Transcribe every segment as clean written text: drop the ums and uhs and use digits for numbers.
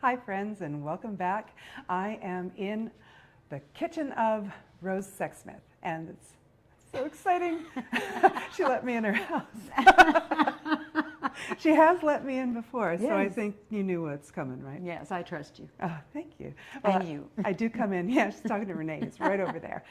Hi friends, and welcome back. I am in the kitchen of Rose Sexsmith, and it's so exciting. She let me in her house. She has let me in before, so I think you knew what's coming, right? Yes, I trust you. Oh, thank you. Well, and you. I do come in. Yeah, she's talking to Renee. It's right over there.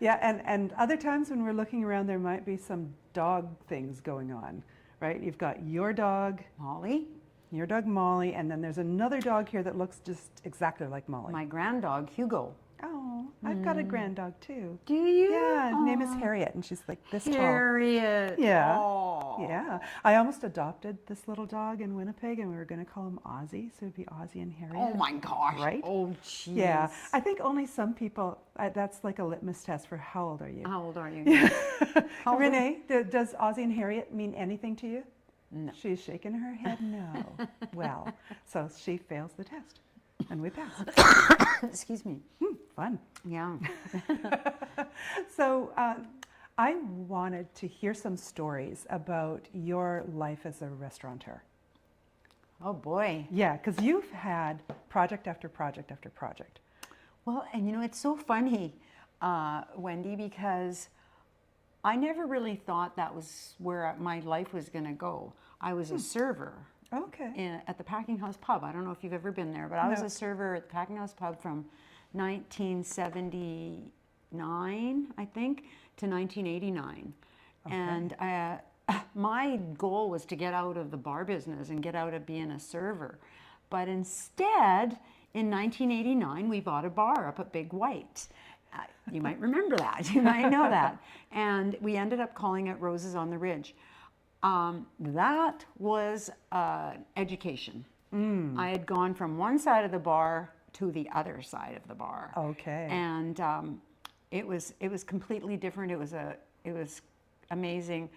Yeah, and other times when we're looking around, there might be some dog things going on, right? You've got your dog, Molly. Your dog, Molly, and then there's another dog here that looks just exactly like Molly. My grand dog, Hugo. Oh, I've got a grand dog too. Do you? Yeah, her name is Harriet, and she's like this tall. Harriet. Yeah. Aww. Yeah. I almost adopted this little dog in Winnipeg, and we were going to call him Ozzy, so it'd be Ozzy and Harriet. Oh my gosh. Right? Oh, jeez. Yeah. I think only some people, that's like a litmus test for how old are you? How old are you? Yeah. How old Renee, does Ozzy and Harriet mean anything to you? No. She's shaking her head no. Well, so she fails the test, and we pass. Excuse me. Fun. Yeah. So I wanted to hear some stories about your life as a restaurateur. Oh boy. Yeah, because you've had project after project after project. Well, and you know, it's so funny, Wendy, because I never really thought that was where my life was going to go. I was a server. Okay. At the Packing House Pub. I don't know if you've ever been there, but I was a server at the Packing House Pub from 1979, I think, to 1989. Okay. And my goal was to get out of the bar business and get out of being a server. But instead, in 1989, we bought a bar up at Big White. You might remember that. You might know that. And we ended up calling it Roses on the Ridge. That was education. I had gone from one side of the bar to the other side of the bar. Okay. And it was completely different. It was amazing.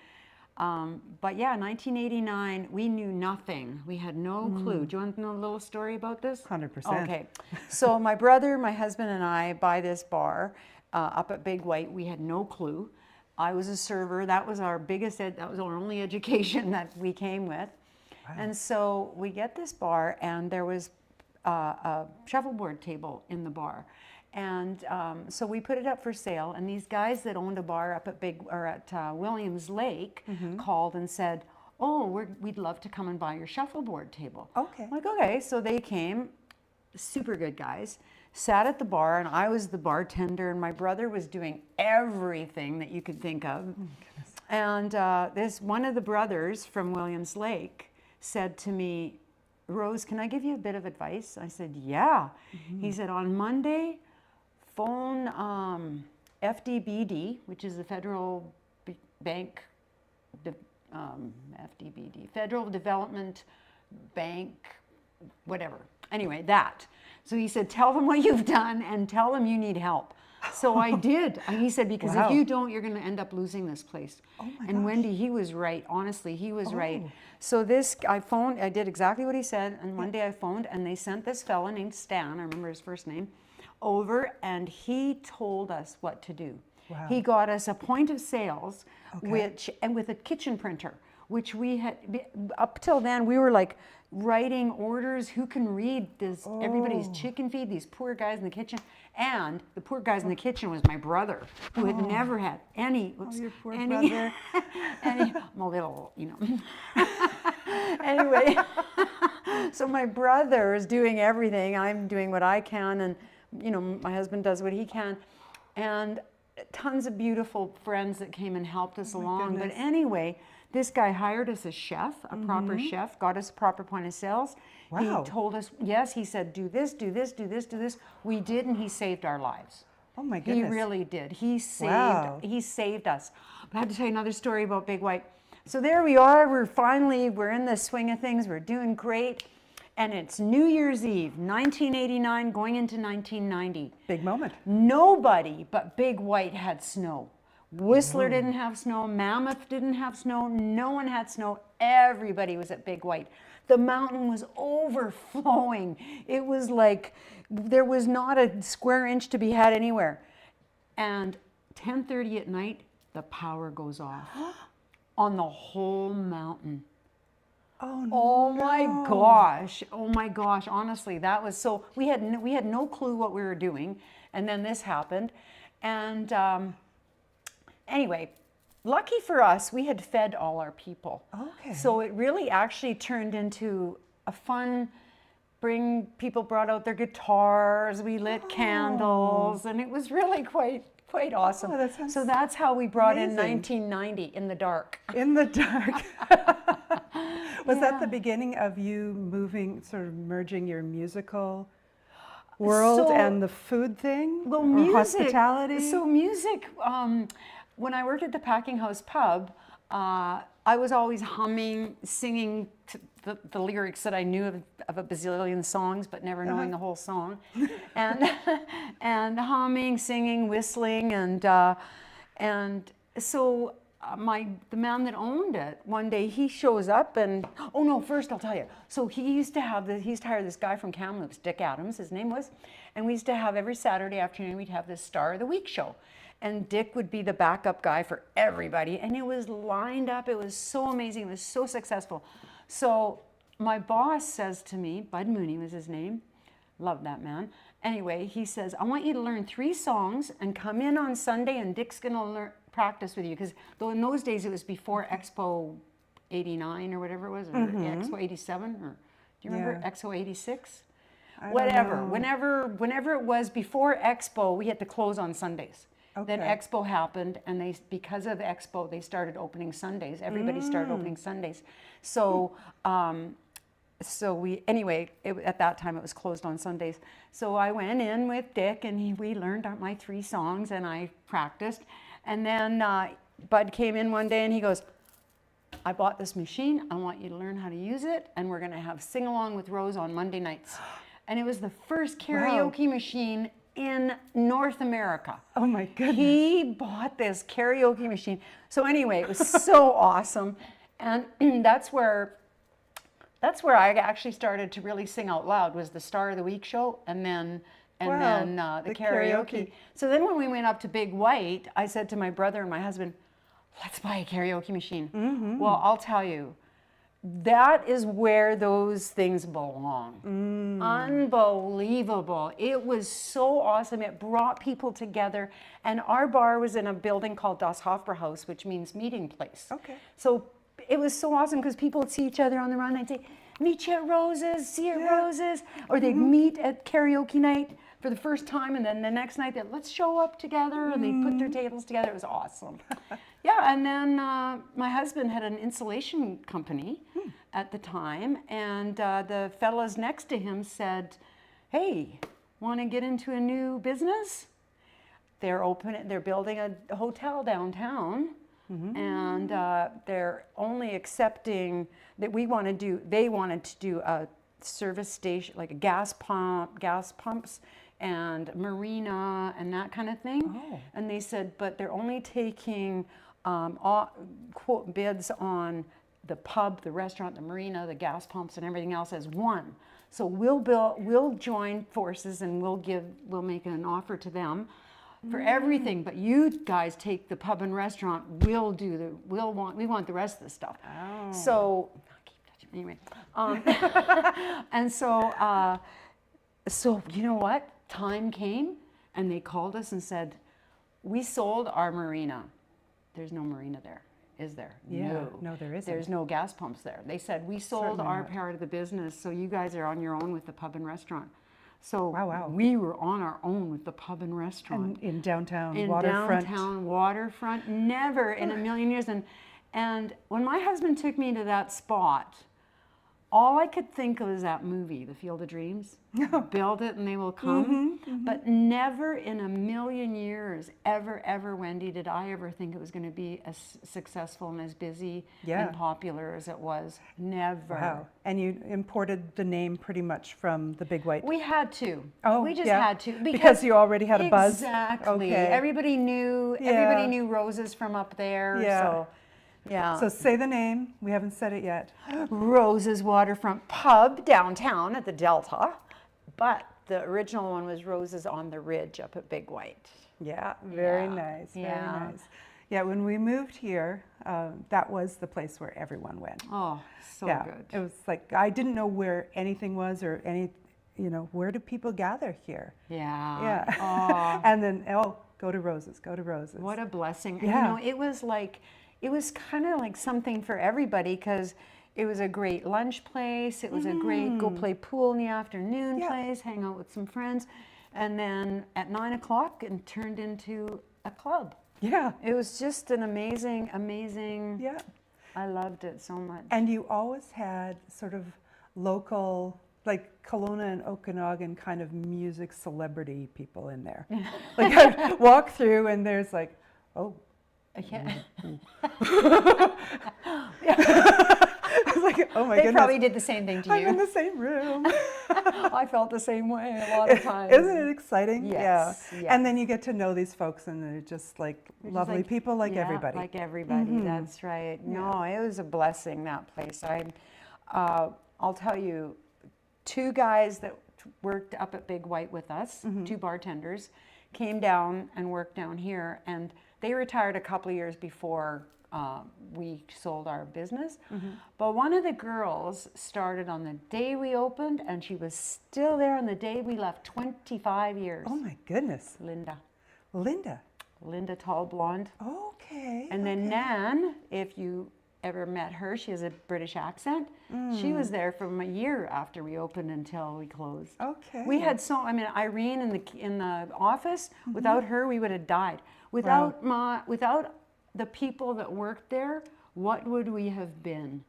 But yeah, 1989, we knew nothing. We had no clue. Do you want to know a little story about this? 100%. Okay. So my brother, my husband, and I buy this bar up at Big White. We had no clue. I was a server. That was our biggest, that was our only education that we came with. Wow. And so we get this bar, and there was a shuffleboard table in the bar. And so we put it up for sale, and these guys that owned a bar up at Williams Lake called and said, oh, we'd love to come and buy your shuffleboard table. Okay. I'm like, okay. So they came, super good guys, sat at the bar, and I was the bartender, and my brother was doing everything that you could think of. And this one of the brothers from Williams Lake said to me, Rose, can I give you a bit of advice? I said, yeah. He said, on Monday, phone FDBD, which is the Federal Bank, FDBD, Federal Development Bank, whatever. Anyway, that. So he said, tell them what you've done and tell them you need help. So I did. He said, because if you don't, you're going to end up losing this place. Oh my gosh. Wendy, he was right. Honestly, he was right. So I did exactly what he said. And one day I phoned, and they sent this fella named Stan, I remember his first name, over, and he told us what to do. Wow. He got us a point of sales, and with a kitchen printer, which we had, up till then, we were like writing orders. Who can read this? Everybody's chicken feed, these poor guys in the kitchen. And the poor guys in the kitchen was my brother, who had never had any, your poor brother. I'm a little, you know. Anyway, so my brother is doing everything. I'm doing what I can, and you know, my husband does what he can. And tons of beautiful friends that came and helped us along. But anyway, this guy hired us a chef, a proper chef, got us a proper point of sales. Wow. He told us, yes, he said, do this, do this, do this, do this. We did, and he saved our lives. Oh my goodness. He really did. He saved us. But I have to tell you another story about Big White. So there we are, we're in the swing of things, we're doing great. And it's New Year's Eve, 1989, going into 1990. Big moment. Nobody but Big White had snow. Whistler didn't have snow. Mammoth didn't have snow. No one had snow. Everybody was at Big White. The mountain was overflowing. It was like there was not a square inch to be had anywhere. And 10:30 at night, the power goes off on the whole mountain. Oh Oh my gosh. Oh my gosh. Honestly, that was so, we had no clue what we were doing. And then this happened. And anyway, lucky for us, we had fed all our people. Okay. So it really actually turned into a fun, people brought out their guitars, we lit candles, and it was really quite awesome. Oh, that sounds so that's how we brought in amazing. 1990 in the dark. In the dark. Was that the beginning of you moving, sort of merging your musical world and the food thing? Well, or music, hospitality? So music, when I worked at the Packing House Pub, I was always humming, singing the lyrics that I knew of a bazillion songs, but never knowing the whole song, and humming, singing, whistling, and so the man that owned it, one day he shows up and, oh no, first I'll tell you. So he used to hire this guy from Kamloops, Dick Adams, his name was, and we used to have every Saturday afternoon, we'd have this Star of the Week show. And Dick would be the backup guy for everybody. And it was lined up, it was so amazing, it was so successful. So my boss says to me, Bud Mooney was his name, love that man. Anyway, he says, I want you to learn 3 songs and come in on Sunday and Dick's gonna practice with you. Because though in those days it was before Expo 89 or whatever it was, or Expo 87, or do you remember Expo 86? Whatever, whenever it was before Expo, we had to close on Sundays. Okay. Then Expo happened, and because of Expo, they started opening Sundays. Everybody started opening Sundays. So, at that time it was closed on Sundays. So I went in with Dick, and we learned my 3 songs, and I practiced. And then Bud came in one day, and he goes, I bought this machine. I want you to learn how to use it, and we're going to have Sing Along with Rose on Monday nights. And it was the first karaoke machine in North America. Oh my goodness. He bought this karaoke machine. So anyway, it was so awesome. And that's where I actually started to really sing out loud, was the Star of the Week show, and then the karaoke. So then when we went up to Big White, I said to my brother and my husband, let's buy a karaoke machine. Well, I'll tell you, that is where those things belong. Unbelievable. It was so awesome. It brought people together. And our bar was in a building called Das Hofbrauhaus, which means meeting place. Okay. So it was so awesome because people would see each other on the run. They'd say, meet you at Rose's, see you at Rose's. Or they'd meet at karaoke night for the first time. And then the next night, let's show up together. And they'd put their tables together. It was awesome. Yeah, and then my husband had an insulation company at the time, and the fellas next to him said, hey, want to get into a new business? They're building a hotel downtown, and they're only accepting that they wanted to do a service station, like a gas pumps, and marina and that kind of thing. Oh. And they said, but they're only taking quote bids on the pub, the restaurant, the marina, the gas pumps, and everything else as one. So we'll join forces, and we'll make an offer to them for everything. But you guys take the pub and restaurant. We want the rest of the stuff. Oh. So anyway, and so you know what? Time came, and they called us and said, we sold our marina. There's no marina there, is there? Yeah, no, there isn't. There's no gas pumps there. They said, we sold our part of the business, so you guys are on your own with the pub and restaurant. So we were on our own with the pub and restaurant. In downtown waterfront. In downtown waterfront, never in a million years. And when my husband took me to that spot, all I could think of was that movie, The Field of Dreams. Build it and they will come. But never in a million years, ever, Wendy, did I ever think it was going to be as successful and as busy and popular as it was. Never. Wow. And you imported the name pretty much from the Big White. We had to. Oh, we just had to. Because you already had a buzz? Exactly. Okay. Everybody knew Roses from up there. Yeah. So. Yeah. So say the name. We haven't said it yet. Rose's Waterfront Pub downtown at the Delta. But the original one was Rose's on the Ridge up at Big White. Yeah, very nice. Very nice. Yeah, when we moved here, that was the place where everyone went. Oh, so Yeah, good. it was like, I didn't know where anything was or any, where do people gather here? Yeah. Yeah. Oh, And then, go to Rose's, go to Rose's. what a blessing. Yeah. And it was kind of like something for everybody because it was a great lunch place. It was a great go play pool in the afternoon Yeah. place, hang out with some friends. And then at 9 o'clock, it turned into a club. Yeah. It was just an amazing, amazing. Yeah. I loved it so much. And you always had sort of local, like Kelowna and Okanagan kind of music celebrity people in there. Like I walk through and there's like, oh. Yeah. I was like, oh my They goodness. probably did the same thing to I'm in you. the same room. I felt the same way a lot of times. Isn't it exciting? Yes, Yeah. yes. And then you get to know these folks and they're just like They're just lovely like- people like yeah, everybody. Like everybody, that's right. No, it was a blessing, that place. I'll tell you, 2 guys that worked up at Big White with us, 2 bartenders, came down and worked down here, and they retired a couple of years before we sold our business. But one of the girls started on the day we opened, and she was still there on the day we left, 25 years. Oh my goodness. Linda. Linda. Tall, blonde. Okay. And then Nan, if you ever met her, she has a British accent. She was there from a year after we opened until we closed. Okay. We had Irene in the office. Without her, we would have died. Without the people that worked there, what would we have been?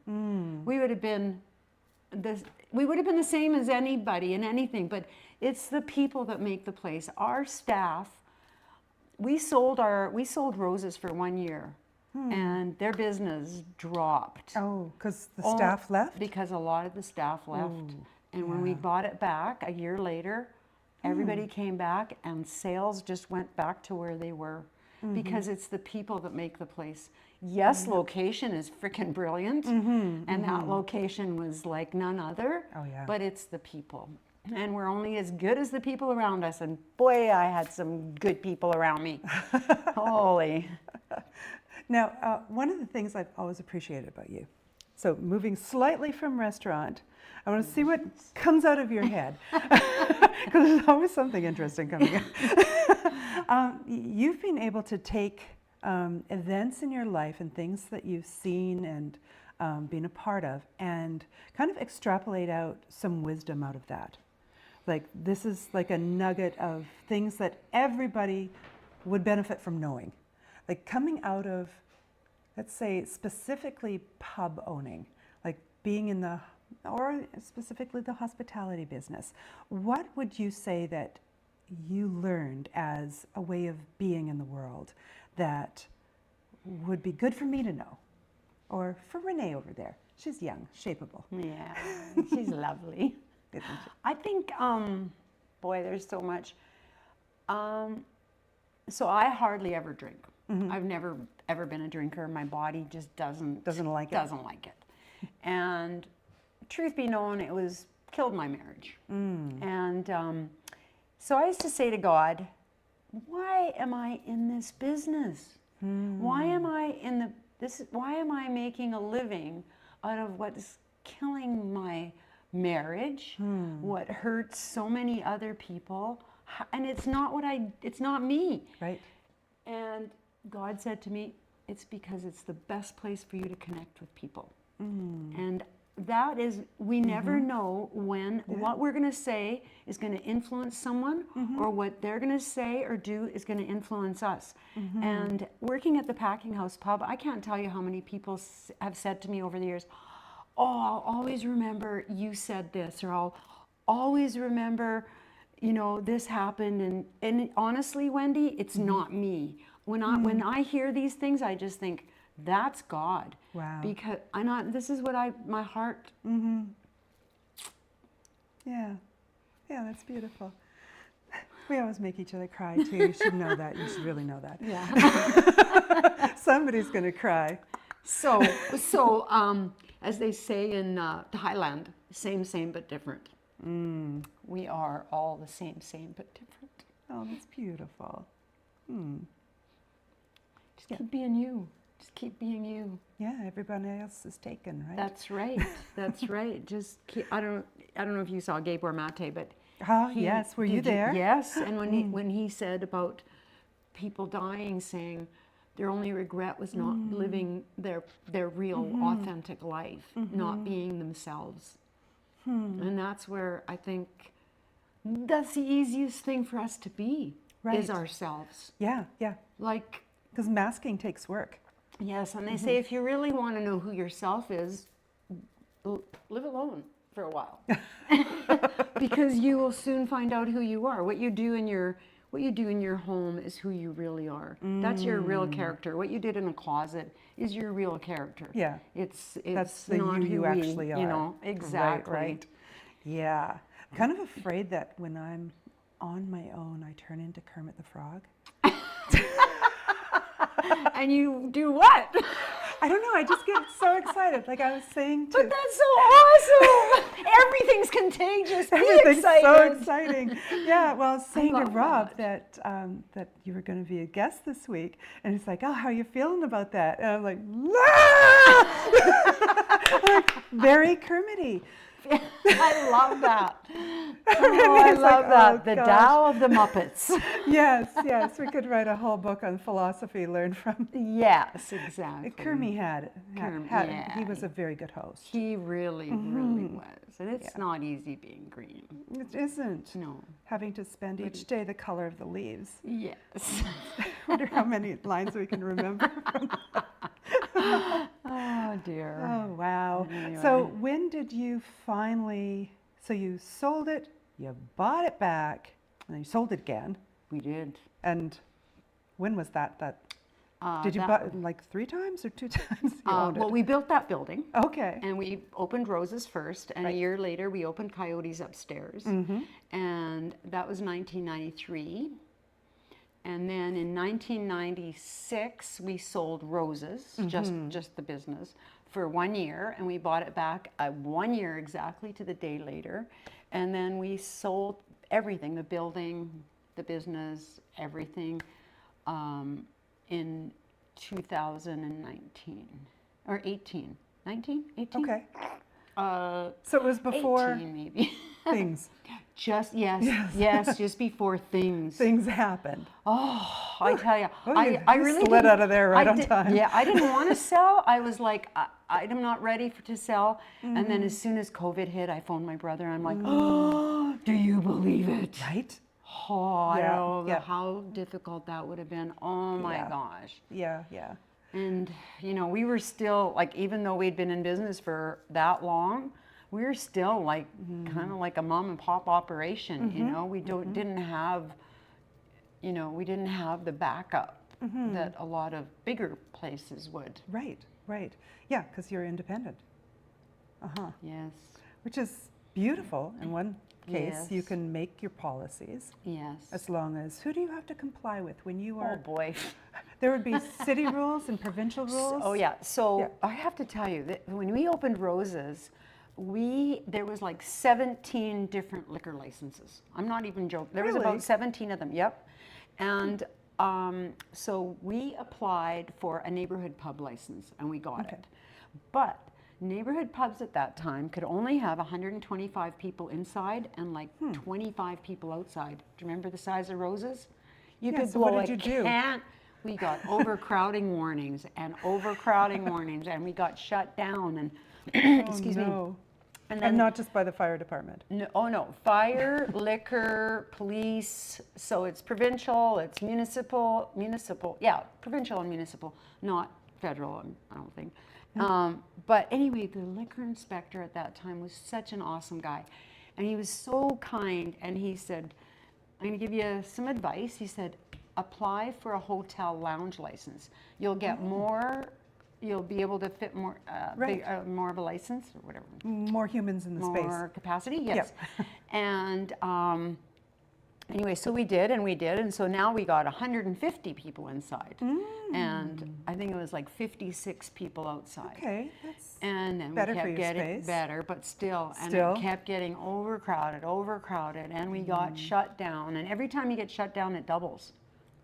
We would have been the same as anybody and anything, but it's the people that make the place. Our staff, we sold Roses for 1 year, and their business dropped. Oh, because the staff left? Because a lot of the staff left. And when we bought it back a year later, everybody came back and sales just went back to where they were. Because it's the people that make the place. Yes, location is freaking brilliant, and that location was like none other. Oh, yeah. But it's the people, and we're only as good as the people around us. And boy, I had some good people around me. Holy. Now, one of the things I've always appreciated about you, so moving slightly from restaurant, I want to see what comes out of your head, because there's always something interesting coming out. You've been able to take events in your life and things that you've seen and been a part of and kind of extrapolate out some wisdom out of that. Like this is like a nugget of things that everybody would benefit from knowing. Like coming out of, let's say, specifically pub owning, like being in the, or specifically the hospitality business. What would you say that you learned as a way of being in the world that would be good for me to know? Or for Renee over there. She's young, shapeable. Yeah, she's lovely. Isn't she? I think, boy, there's so much. So I hardly ever drink. I've never ever been a drinker. My body just doesn't like it. Doesn't like it. And truth be known, it was killed my marriage. And so I used to say to God, why am I in this business? Why am I in why am I making a living out of what's killing my marriage, what hurts so many other people? And it's not me. Right. And God said to me, it's because it's the best place for you to connect with people. And that is, we never know when what we're going to say is going to influence someone or what they're going to say or do is going to influence us. And working at the Packing House Pub, I can't tell you how many people have said to me over the years, oh, I'll always remember you said this, or I'll always remember, this happened. And honestly, Wendy, it's not me. When I hear these things, I just think, that's God. Wow. Because this is what my heart. Yeah. Yeah, that's beautiful. We always make each other cry too. You should know that. You should really know that. Yeah. Somebody's going to cry. So, as they say in Thailand, same but different. We are all the same but different. Oh, that's beautiful. Just keep being you. Just keep being you. Yeah, everybody else is taken, right? That's right. That's right. Just keep, I don't know if you saw Gabor Mate, but yes, were you did there? Yes, and when he said about people dying, saying their only regret was not living their real authentic life, not being themselves. And that's where I think that's the easiest thing for us to be, is ourselves. Yeah, yeah. Like, because masking takes work. Yes, and they say if you really want to know who yourself is, live alone for a while. Because you will soon find out who you are. What you do in your home is who you really are. That's your real character. What you did in a closet is your real character. Yeah. It's That's the not you who we, actually are. You know, exactly. Right. Yeah. I'm kind of afraid that when I'm on my own, I turn into Kermit the Frog. And you do what? I don't know. I just get so excited. Like I was saying to... But that's so awesome. Everything's contagious. Everything's excited. so exciting. Yeah, well, I was saying to love Rob that you were going to be a guest this week. And he's like, oh, how are you feeling about that? And I'm like, like very Kermity. I love that. Oh, I love like, that. oh, The gosh. Tao of the Muppets. Yes, yes. We could write a whole book on philosophy learned from... Yes, exactly. Kermit had yeah. He was a very good host. He really, really was. And it's not easy being green. It isn't. No. Having to spend each day the color of the leaves. Yes. I wonder how many lines we can remember from that. Oh, dear. Oh, wow. Anyway. So when did you finally, so you sold it, you bought it back, and then you sold it again. We did. And when was that? Did you buy like 3 times or 2 times you owned it? Well, we built that building. Okay. And we opened Rose's first, and a year later we opened Coyotes upstairs. And that was 1993. And then in 1996 we sold Rose's, just the business, for 1 year, and we bought it back 1 year exactly to the day later. And then we sold everything, the building, the business, everything, in 2019 or 18. 19? 18? Okay. So it was before 18 maybe. things. Yes, just before things. Things happened. Oh, I tell you, I really slid out of there right on time. Yeah, I didn't want to sell. I was like, I'm not ready to sell. And then as soon as COVID hit, I phoned my brother. I'm like, oh, do you believe it? Right? Oh, I don't know yeah. how difficult that would have been. Oh my gosh. Yeah, yeah. And, you know, we were still, like, even though we'd been in business for that long, we were still like kind of like a mom and pop operation, you know. We didn't have, you know, we didn't have the backup that a lot of bigger places would. Right, right. Yeah, because you're independent. Yes. Which is beautiful. In one case, Yes. you can make your policies. Yes. As long as, who do you have to comply with when you are? Oh boy. There would be city rules and provincial rules. Oh yeah. So I have to tell you that when we opened Rose's, there was like 17 different liquor licenses. I'm not even joking. There was Really? about 17 of them. Yep. And so we applied for a neighborhood pub license and we got it. But neighborhood pubs at that time could only have 125 people inside and like 25 people outside. Do you remember the size of Rose's? You could so blow what did you do? We got overcrowding warnings and overcrowding warnings, and we got shut down. And excuse me. And not just by the fire department. No, oh no, fire, liquor, police. So it's provincial, it's municipal. Yeah, provincial and municipal, not federal. I don't think. But anyway, the liquor inspector at that time was such an awesome guy, and he was so kind. And he said, "I'm going to give you some advice." He said, "Apply for a hotel lounge license. You'll get more. You'll be able to fit more, more of a license or whatever. More humans in the space. More capacity, yes." And anyway, so we did, and so now we got 150 people inside, and I think it was like 56 people outside. Okay, that's and then better we for kept your getting space. better, but still, and it kept getting overcrowded, and we got shut down. And every time you get shut down, it doubles.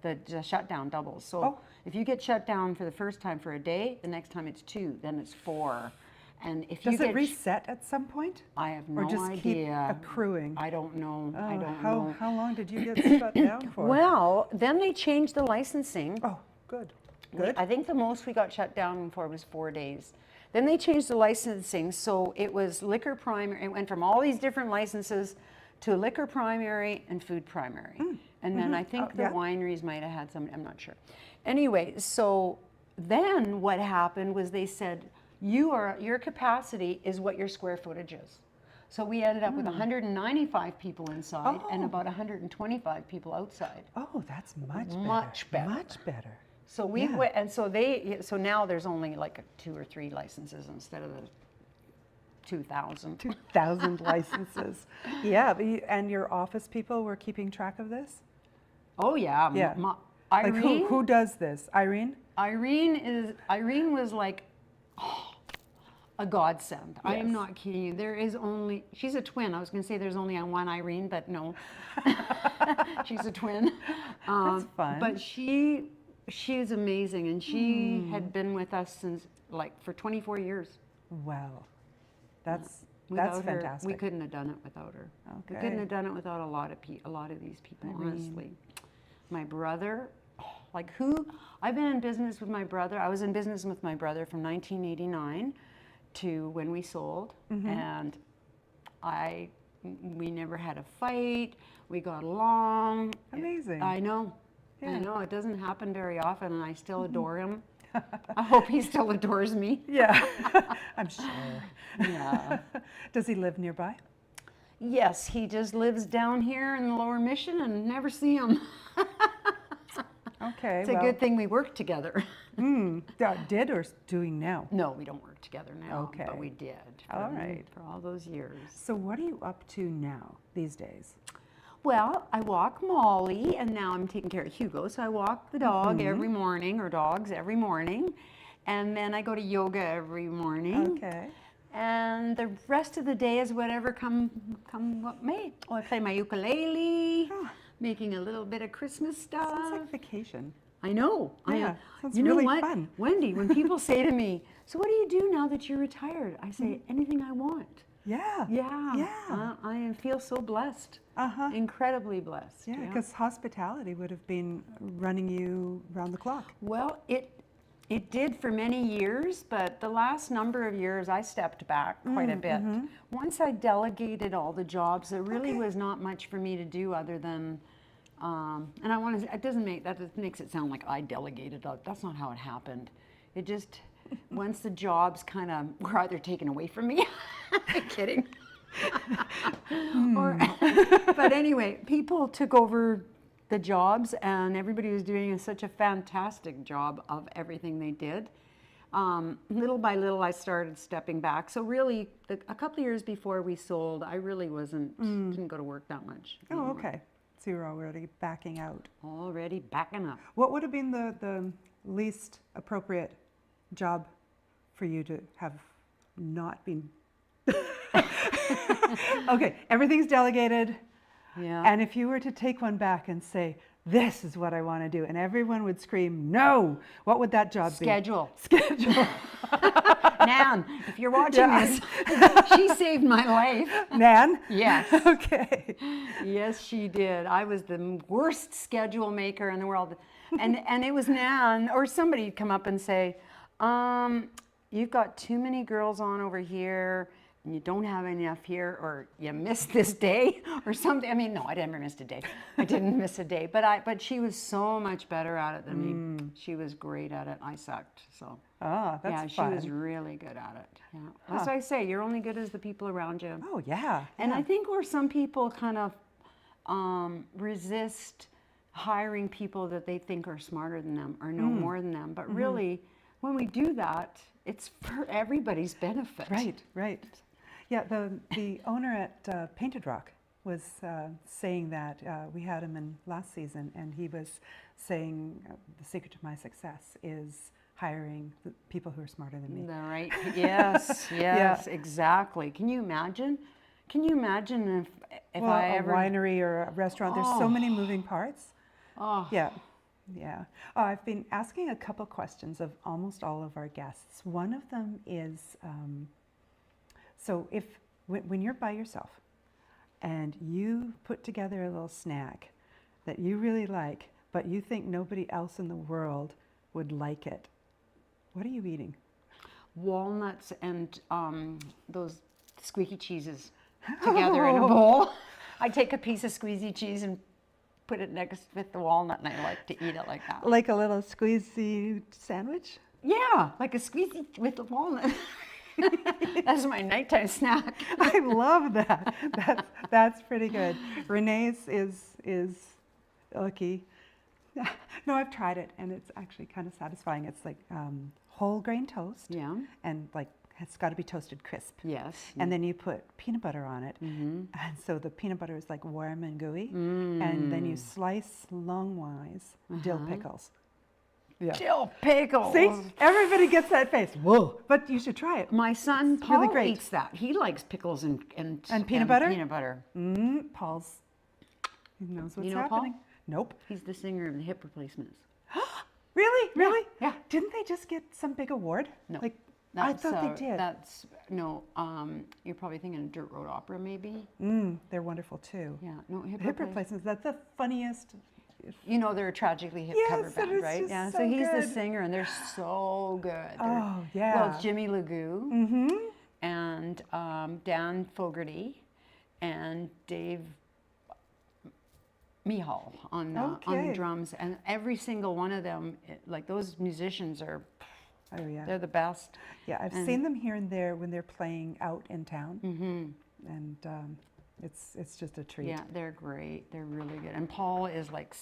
The shutdown doubles. So If you get shut down for the first time for a day, the next time it's 2, then it's 4. And if Does you it get reset at some point? I have Or no just keep idea. accruing? I don't know. I Oh, don't know. how long did you get shut down for? Well, then they changed the licensing. Oh, good. Good. I think the most we got shut down for was 4 days. Then they changed the licensing, so it was liquor primary. It went from all these different licenses to liquor primary and food primary. And then I think the wineries might have had some, I'm not sure. Anyway, so then what happened was they said, your capacity is what your square footage is. So we ended up with 195 people inside and about 125 people outside. Oh, that's much better. Much better. Much better. So we went, and so now there's only like 2 or 3 licenses instead of the 2,000. 2,000 licenses. Yeah, and your office people were keeping track of this? Oh yeah. Yeah. Irene, like who does this? Irene? Irene was like a godsend. I am not kidding you. There is only, she's a twin. I was going to say there's only one Irene, but no. She's a twin. That's fun. But she is amazing, and she had been with us since for 24 years. Wow. That's Without her, fantastic. we couldn't have done it without her. We couldn't have done it without a lot of these people, honestly. My brother, I've been in business with my brother. I was in business with my brother from 1989 to when we sold, and we never had a fight. We got along. Amazing. I know. I know. It doesn't happen very often, and I still adore him. I hope he still adores me. Yeah, I'm sure. Yeah. Does he live nearby? Yes, he just lives down here in the Lower Mission, and never see him. Okay. It's a good thing we work together. Did or doing now? No, we don't work together now, Okay. but we did. All right. For all those years. So what are you up to now, these days? Well, I walk Molly, and now I'm taking care of Hugo. So I walk the dog every morning, or dogs every morning. And then I go to yoga every morning. Okay. And the rest of the day is whatever come what may. Oh, I play my ukulele, making a little bit of Christmas stuff. Sounds like vacation. I know. Yeah, sounds you know really what, fun. Wendy, when people say to me, so what do you do now that you're retired? I say, anything I want. Yeah. Yeah. Yeah. I feel so blessed. Uh-huh. Incredibly blessed. Yeah, because hospitality would have been running you round the clock. Well, it did for many years, but the last number of years I stepped back quite a bit. Once I delegated all the jobs, there really was not much for me to do other than, and I want to, that makes it sound like I delegated. That's not how it happened. It just, once the jobs kind of were either taken away from me, I'm kidding. But anyway, people took over the jobs, and everybody was doing such a fantastic job of everything they did. Little by little, I started stepping back. So really, a couple of years before we sold, I really didn't go to work that much. Oh, okay. So you were already backing out. Already backing up. What would have been the least appropriate job for you to have not been? Okay, everything's delegated. Yeah. And if you were to take one back and say, this is what I want to do, and everyone would scream, no, what would that job be? Schedule. Schedule. Nan, if you're watching this, she saved my life. Nan? Yes. Okay. Yes, she did. I was the worst schedule maker in the world. And it was Nan, or somebody would come up and say, you've got too many girls on over here, and you don't have enough here, or you missed this day, or something. I mean, no, I never missed a day. I didn't miss a day, but she was so much better at it than me. She was great at it. I sucked. So That's yeah, fun. she was really good at it. Yeah, that's what I say. You're only good as the people around you. Oh, yeah. And I think where some people kind of resist hiring people that they think are smarter than them or know more than them, but really, when we do that, it's for everybody's benefit. Right, right. Yeah, the owner at Painted Rock was saying that. We had him in last season, and he was saying the secret to my success is hiring the people who are smarter than me. Right. Yes. Yes. Exactly. Can you imagine? Can you imagine if Well, I a ever winery or a restaurant? There's so many moving parts. Oh. Yeah. Yeah. I've been asking a couple questions of almost all of our guests. One of them is, so when you're by yourself and you put together a little snack that you really like, but you think nobody else in the world would like it, what are you eating? Walnuts and those squeaky cheeses together in a bowl. I take a piece of squeezy cheese and put it next with the walnut, and I like to eat it like that. Like a little squeezy sandwich? Yeah, like a squeezy with the walnut. That's my nighttime snack. I love that. That's pretty good. Renee's is lucky. No, I've tried it, and it's actually kind of satisfying. It's like whole grain toast. Yeah. And like it's got to be toasted crisp. Yes. And then you put peanut butter on it. And so the peanut butter is like warm and gooey. And then you slice longwise dill pickles. Yeah. Dill pickles. See, everybody gets that face. Whoa! But you should try it. My son It's Paul really great. eats that. He likes pickles and peanut butter? Peanut butter. Paul's, he knows what's You know Paul? happening. Nope. He's the singer of the hip replacements. Really? Really? Yeah. Didn't they just get some big award? No. Like, I thought they did. That's no. You're probably thinking of Dirt Road Opera, maybe. They're wonderful too. Yeah. No, Hip replacements. That's the funniest. You know, they're a Tragically Hip Yes, cover it band, is right? just Yeah. so So he's the good. singer, and they're so good. Oh, yeah. Well, it's Jimmy Legoo and Dan Fogarty and Dave Mihal on Okay. drums, and every single one of them, like those musicians are, Oh yeah. they're the best. Yeah, I've seen them here and there when they're playing out in town, and it's just a treat. Yeah, they're great. They're really good. And Paul is like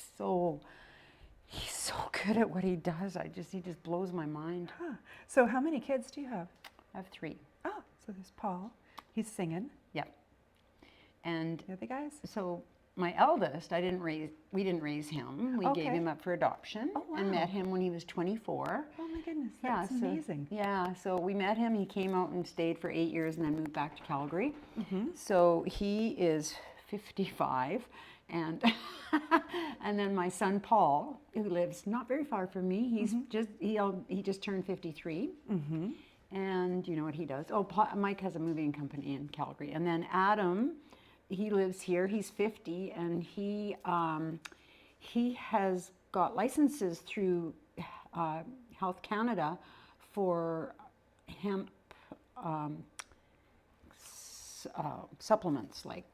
he's so good at what he does. He just blows my mind. Huh. So how many kids do you have? I have 3. Oh, so there's Paul. He's singing. Yeah. And The other guys? so my eldest, we didn't raise him. We gave Okay. him up for adoption Oh, and wow. met him when he was 24. Oh my goodness, Yeah, that's so, amazing. Yeah, so we met him. He came out and stayed for 8 years and then moved back to Calgary. Mm-hmm. So he is 55, and and then my son Paul, who lives not very far from me, he's he just turned 53. And you know what he does? Oh, Mike has a moving company in Calgary, and then Adam, he lives here. He's 50, and he has got licenses through Health Canada for hemp supplements, like.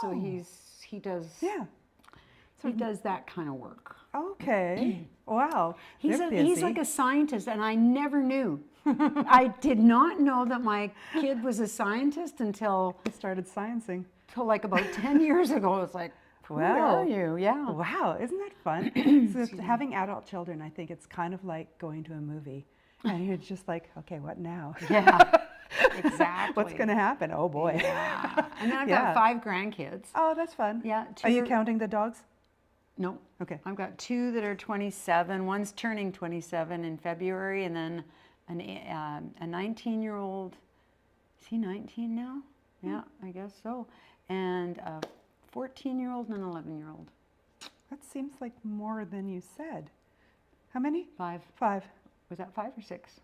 So he does. Yeah. He does that kind of work. Okay. Wow. He's They're he's like busy. a scientist, and I never knew. I did not know that my kid was a scientist until He started sciencing. like about 10 years ago. I was like, who are you? Yeah. Wow, isn't that fun? So it's having adult children, I think it's kind of like going to a movie. And you're just like, okay, what now? Yeah. Exactly. What's going to happen? Oh boy. Yeah. And then I've Yeah. got 5 grandkids. Oh, that's fun. Yeah. Are you 2 counting the dogs? No. Okay. I've got 2 that are 27. One's turning 27 in February, and then a 19-year-old. Is he 19 now? Yeah, I guess so. And a 14-year-old and an 11-year-old. That seems like more than you said. How many? 5. 5. Was that 5 or 6?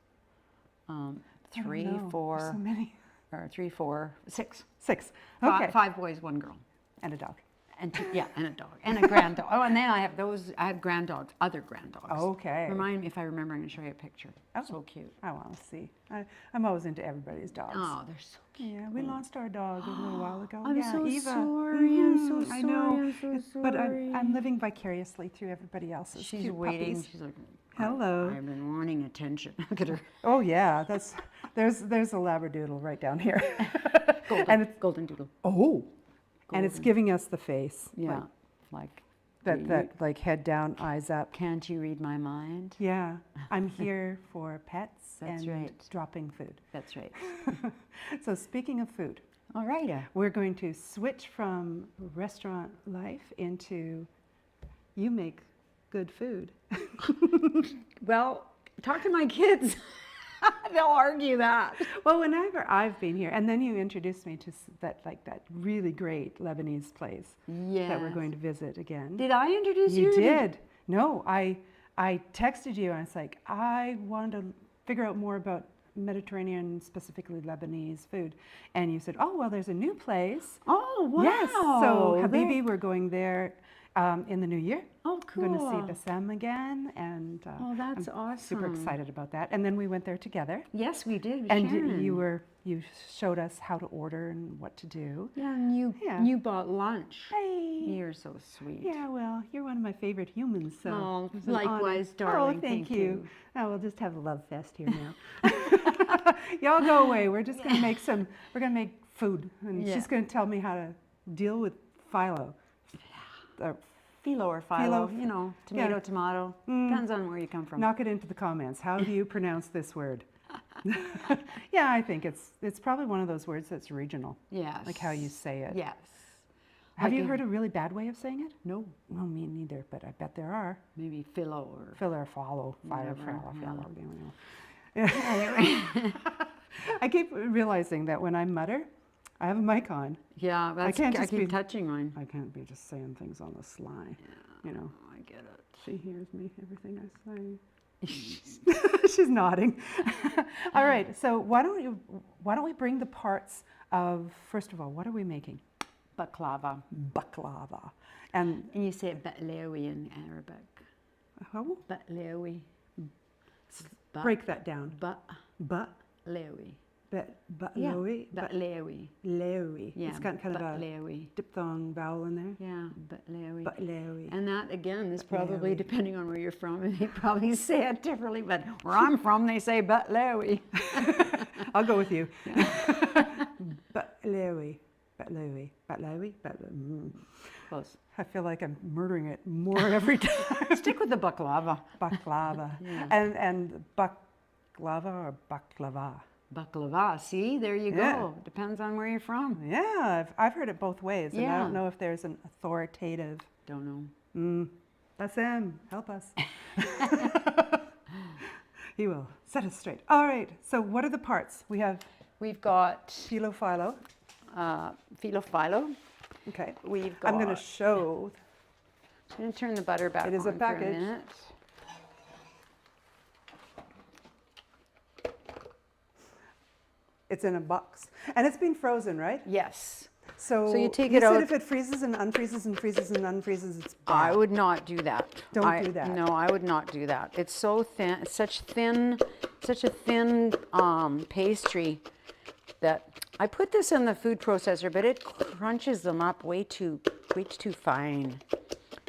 I don't 3, know. There's 4, so many. or 3, 4, 6. 6. Okay. 5 boys, 1 girl. And a dog. And 2, yeah, and a dog, and a grand dog. Oh, and then I have grand dogs, other grand dogs. Okay. Remind me, if I remember, I'm going to show you a picture. Oh. So cute. I want to see. I'm always into everybody's dogs. Oh, they're so cute. Yeah, we lost our dog a little while ago. I'm yeah, so Eva. sorry. I'm so I sorry. know. I'm so But sorry. I'm living vicariously through everybody else's She's cute waiting. puppies. She's like, Hello. I've been wanting attention. Look at her. Oh yeah, there's a labradoodle right down here. Golden, And it's golden doodle. oh, and it's Golden. giving us the face. Yeah. Like, That like head down, eyes up. can't you read my mind? Yeah, I'm here for pets That's and right. dropping food. That's right. So speaking of food, All right. we're going to switch from restaurant life into you make good food. Well, talk to my kids. They'll argue that. Well, whenever I've been here, and then you introduced me to that really great Lebanese place Yeah. that we're going to visit again. Did I introduce you? You did. No, I texted you and it's like, I wanted to figure out more about Mediterranean, specifically Lebanese food. And you said, oh, well, there's a new place. Oh, wow. Yes. So Habibi, we're going there in the new year. Oh, cool. We're going to see Bassem again. And Oh, that's I'm awesome. super excited about that. And then we went there together. Yes, we did. with And Sharon. you showed us how to order and what to do. Yeah, and you bought lunch. Hey. You're so sweet. Yeah, well, you're one of my favorite humans. So Oh, it was an likewise, honor. darling. Oh, thank Thank you. you. Oh, we'll just have a love fest here now. Y'all go away. We're just going to make we're going to make food. And Yeah. she's going to tell me how to deal with phyllo. Phyllo or phyllo, Phyllo. you know, tomato, Yeah. tomato. Depends on where you come from. Knock it into the comments. How do you pronounce this word? Yeah, I think it's probably one of those words that's regional. Yes. Like how you say it. Yes. Have Like you a- heard a really bad way of saying it? No. Well, me neither, but I bet there are. Maybe phyllo or... Filler, follow, fire, Whatever, follow. yeah. I keep realizing that when I mutter, I have a mic on. Yeah, that's, can't I just keep be- touching mine. I can't be just saying things on the sly. You know, I get it. she hears me, everything I say. She's nodding. All right, so why don't we bring the parts of, first of all, what are we making? Baklava. Baklava. And And you say it batlawi in Arabic. how? Batlawi. Break that down. Batlawi. Batlawi. Batlawi. Batlawi. Yeah. It's got kind of a batlawi. diphthong vowel in there. Yeah, batlawi. Batlawi. And that again is probably Batlawi. depending on where you're from, and they probably say it differently. But where I'm from, they say batlawi. I'll go with you. Batlawi. Batlawi. Batlawi. Batlawi. Close. I feel like I'm murdering it more every time. Stick with the baklava. Baklava. Yeah. And baklava or baklava? Baklava. See, there you Yeah. go. Depends on where you're from. Yeah, I've heard it both ways, and I Yeah. don't know if there's an authoritative. Don't know. Bassem, help us. He will set us straight. All right, so what are the parts? We have We've got phyllo. phyllo. Okay. We've got. I'm going to show. I'm going to turn the butter back It is a on package. for a minute. It's in a box, and it's been frozen, right? Yes. So you take you it said out- if it freezes and unfreezes and freezes and unfreezes, it's bad. I would not do that. Don't do that. No, I would not do that. It's so thin. It's such a thin pastry that I put this in the food processor, but it crunches them up way too fine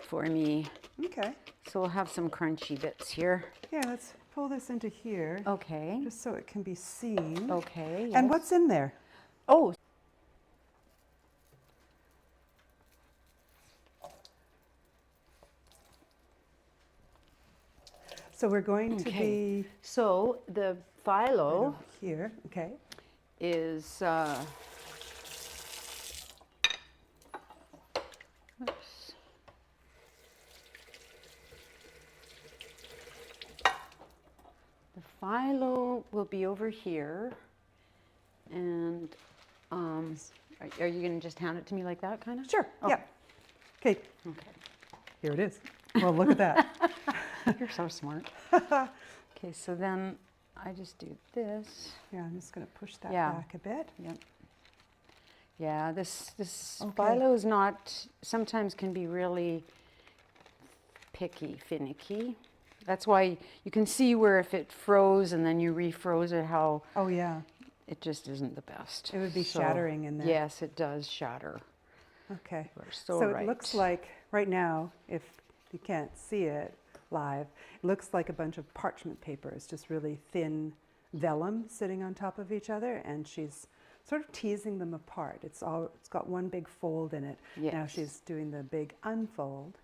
for me. Okay. So we'll have some crunchy bits here. Yeah, let's pull this into here, Okay. just so it can be seen. Okay. And yes. what's in there? Oh. So we're going to Okay. be So the phyllo here. Okay. is. Oops. The phyllo will be over here, and are you going to just hand it to me like that, kind of? Sure. Oh. Yeah. Okay. Okay. Here it is. Well, look at that. You're so smart. Okay, so then I just do this. Yeah, I'm just going to push that Yeah. back a bit. Yep. Yeah, this Okay. phyllo is not, sometimes can be really picky, finicky. That's why you can see where if it froze and then you refroze it, how Oh yeah. it just isn't the best. It would be So, shattering in there. Yes, it does shatter. Okay. You are so So right. it looks like right now, if you can't see it live, it looks like a bunch of parchment paper. It's just really thin vellum sitting on top of each other, and she's sort of teasing them apart. It's got one big fold in it. Now Yes. she's doing the big unfold.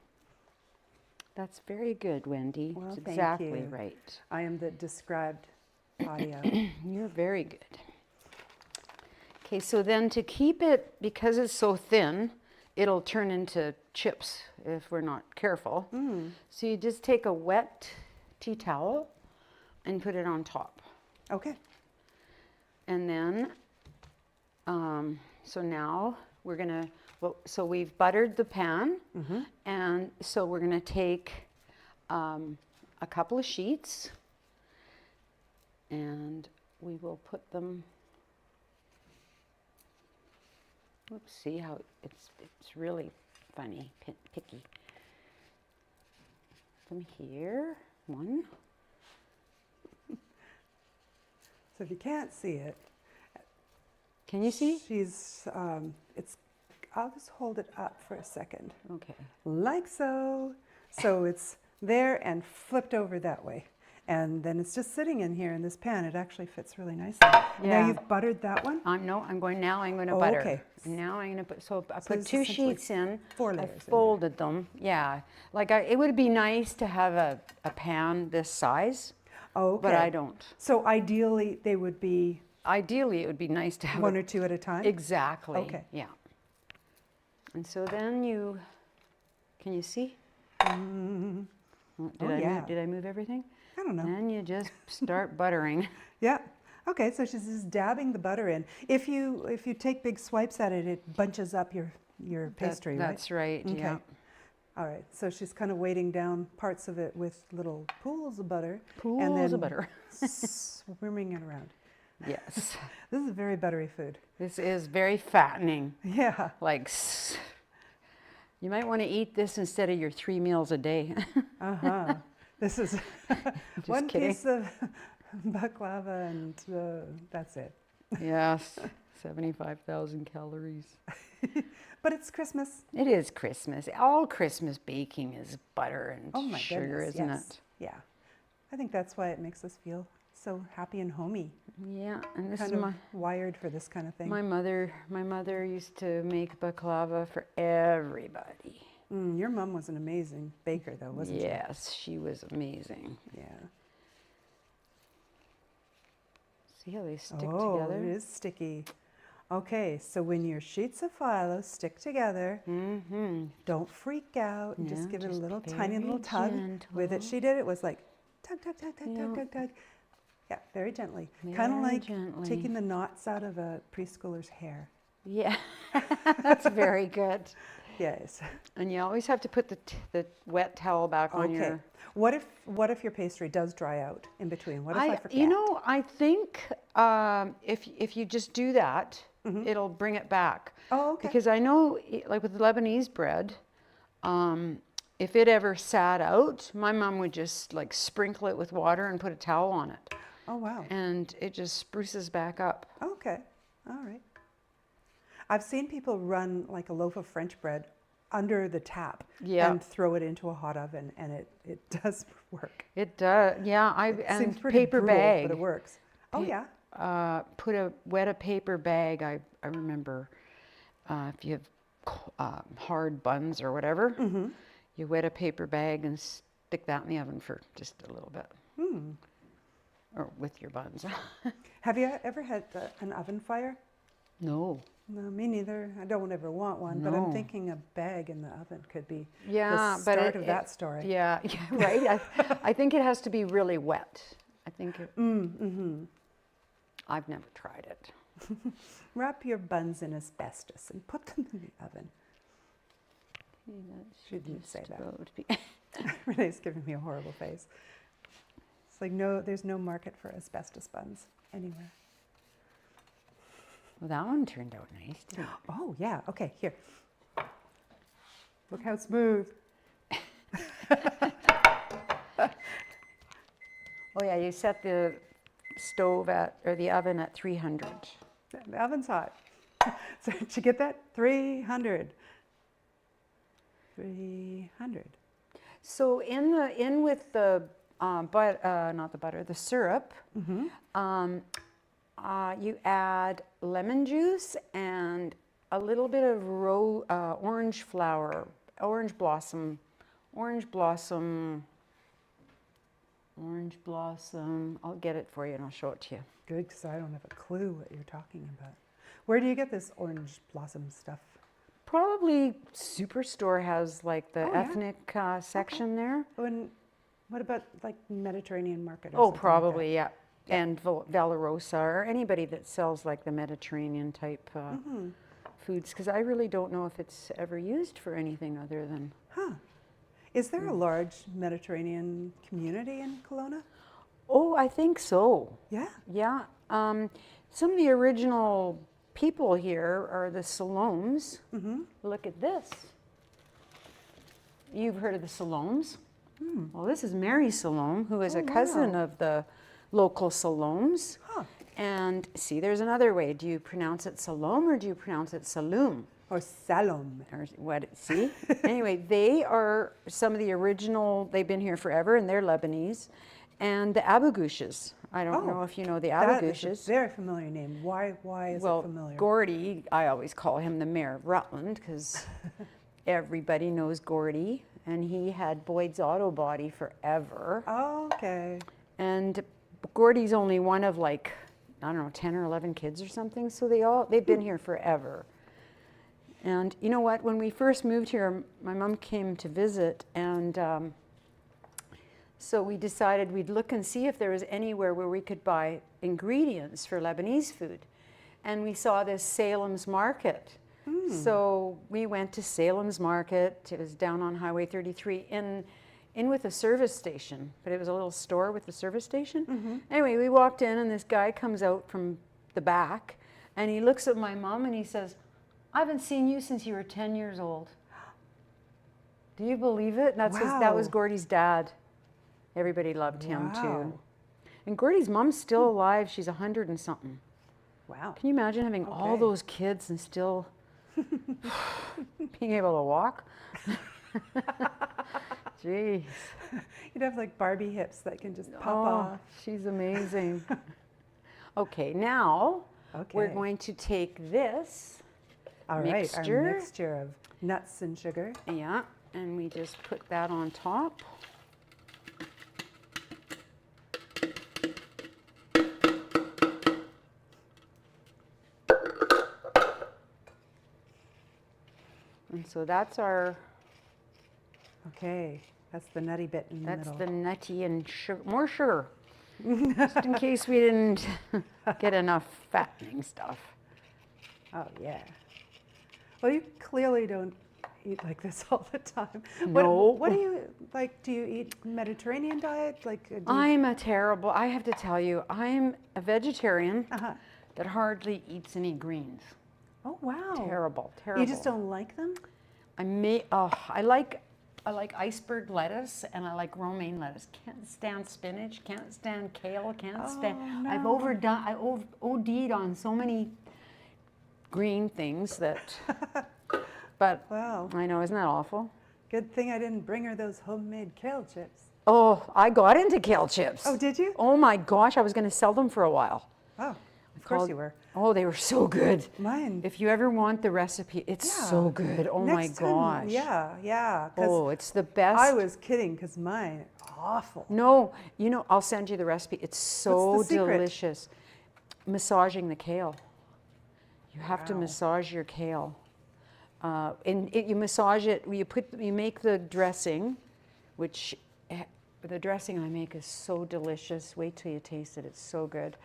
That's very good, Wendy. Well, That's thank exactly you. right. I am the described audio. You're very good. Okay, so then to keep it, because it's so thin, it'll turn into chips if we're not careful. So you just take a wet tea towel and put it on top. Okay. And then, so now we're gonna, so we've buttered the pan, and so we're gonna take a couple of sheets, and we will put them. Oops, see how it's really funny, picky. From here, one. So if you can't see it, Can you see? she's, I'll just hold it up for a second, Okay. like so. So it's there and flipped over that way. And then it's just sitting in here in this pan. It actually fits really nicely. Now Yeah. you've buttered that one? No, I'm going to Oh, butter. okay. Now I'm going to put, so I So put it's 2 essentially sheets in. 4 I layers in there. folded them. Yeah. Like it would be nice to have a pan this size, Oh, okay. but I don't. So ideally, they would be Ideally, it would be nice to have 1 or 2 at a time? Exactly. Okay. Yeah. And so then can you see? yeah. Did I move everything? I don't know. Then you just start buttering. Yeah. Okay, so she's just dabbing the butter in. If you take big swipes at it, it bunches up your pastry, right? That's right. Okay. Yeah. All right. So she's kind of weighting down parts of it with little pools of butter. and Pools then of butter. swimming it around. Yes. This is very buttery food. This is very fattening. Yeah. Like, you might want to eat this instead of your 3 meals a day. Uh-huh. This is one kidding. piece of baklava and that's it. Yes. 75,000 calories. But it's Christmas. It is Christmas. All Christmas baking is butter and Oh my sugar, goodness, isn't yes. it? Yeah. I think that's why it makes us feel so happy and homey. Yeah, and this Kind is of wired for this kind of thing. my mother used to make baklava for everybody. Your mom was an amazing baker, though, wasn't she? Yes, she was amazing. Yeah. See how they stick Oh, together? it is sticky. Okay, so when your sheets of phyllo stick together, don't freak out and just No, give it a just little be tiny little very tug with it. gentle. She did it was like tug, tug, tug, tug, Yeah. tug, tug, tug. Yeah, very gently. Kind of Very like gently. taking the knots out of a preschooler's hair. Yeah, that's very good. Yes. And you always have to put the wet towel back on Okay. your. What if your pastry does dry out in between? What if I forget? You know, I think if you just do that, it'll bring it back. Oh, okay. Because I know, like with Lebanese bread, if it ever sat out, my mom would just like sprinkle it with water and put a towel on it, Oh, wow. and it just spruces back up. Okay. All right. I've seen people run like a loaf of French bread under the tap Yeah. and throw it into a hot oven, and it does work. It does, yeah. Seems And pretty paper brutal, bag. but it works. Oh, yeah. Wet a paper bag. I remember if you have hard buns or whatever, you wet a paper bag and stick that in the oven for just a little bit, or with your buns. Have you ever had an oven fire? No. No, me neither. I don't ever want one, but I'm No. thinking a bag in the oven could be Yeah, the but start of that story. Yeah, yeah, right. I think it has to be really wet. I think. I've never tried it. Wrap your buns in asbestos and put them in the oven. She didn't say that. Renee's giving me a horrible face. It's like, no, there's no market for asbestos buns anywhere. Well, that one turned out nice, didn't it? Oh, yeah. Okay, here. Look how smooth. Oh yeah, you set the stove or the oven at 300. The oven's hot. So did you get that? 300. 300. So in with the not the butter, the syrup, you add lemon juice and a little bit of orange flower, orange blossom. I'll get it for you and I'll show it to you. Good, because I don't have a clue what you're talking about. Where do you get this orange blossom stuff? Probably Superstore has like the Oh, yeah? ethnic section there. And what about like Mediterranean market? Or Oh, something probably, yeah. And Valarosa or anybody that sells like the Mediterranean type foods, because I really don't know if it's ever used for anything other than. Huh. Is there a large Mediterranean community in Kelowna? Oh, I think so. Yeah. Yeah. Some of the original people here are the Salomes. Look at this. You've heard of the Salomes? Well, this is Mary Salome, who is a cousin of the local Salomes. Huh. And see, there's another way. Do you pronounce it Salome or do you pronounce it Saloom? Or Salome. Or what? See? Anyway, they are some of the original. They've been here forever, and they're Lebanese. And the Abagushes. I don't know if you know the That is Abagushes. a very familiar name. Why is it familiar? Gordy, I always call him the mayor of Rutland because everybody knows Gordy, and he had Boyd's Auto Body forever. Oh, okay. And Gordy's only one of like, I don't know, 10 or 11 kids or something. So they've been here forever. And you know what? When we first moved here, my mom came to visit, and so we decided we'd look and see if there was anywhere where we could buy ingredients for Lebanese food. And we saw this Salem's Market. So we went to Salem's Market. It was down on Highway 33 in with a service station, but it was a little store with a service station. Anyway, we walked in, and this guy comes out from the back, and he looks at my mom and he says, "I haven't seen you since you were 10 years old." Do you believe it? That was Gordy's dad. Everybody loved him too. And Gordy's mom's still alive. She's 100 and something. Wow. Can you imagine having all those kids and still being able to walk? Jeez. You'd have like Barbie hips that can just pop off. She's amazing. Okay, now we're Okay. going to take this All right, mixture. our mixture of nuts and sugar. Yeah, and we just put that on top. And so that's our, Okay, that's the nutty bit in the that's middle. the nutty and sugar, more sugar, just in case we didn't get enough fattening stuff. Oh, yeah. Well, you clearly don't eat like this all the time. No. What do you, like, do you eat Mediterranean diet? Like, do you, I have to tell you, I'm a vegetarian Uh-huh. that hardly eats any greens. Oh, wow. Terrible. You just don't like them? I like iceberg lettuce, and I like romaine lettuce. Can't stand spinach, can't stand kale, can't stand. I've OD'd on so many green things that, but Wow. I know, isn't that awful? Good thing I didn't bring her those homemade kale chips. Oh, I got into kale chips. Oh, did you? Oh my gosh, I was going to sell them for a while. Oh, of course you were. Oh, they were so good. Mine. If you ever want the recipe, it's so good. Oh Next my time, gosh. yeah. 'Cause Oh, it's the best. I was kidding because mine awful. No, I'll send you the recipe. It's so What's the secret? delicious. Massaging the kale. You have to Wow. massage your kale. You massage it, you make the dressing, which the dressing I make is so delicious. Wait till you taste it, it's so good.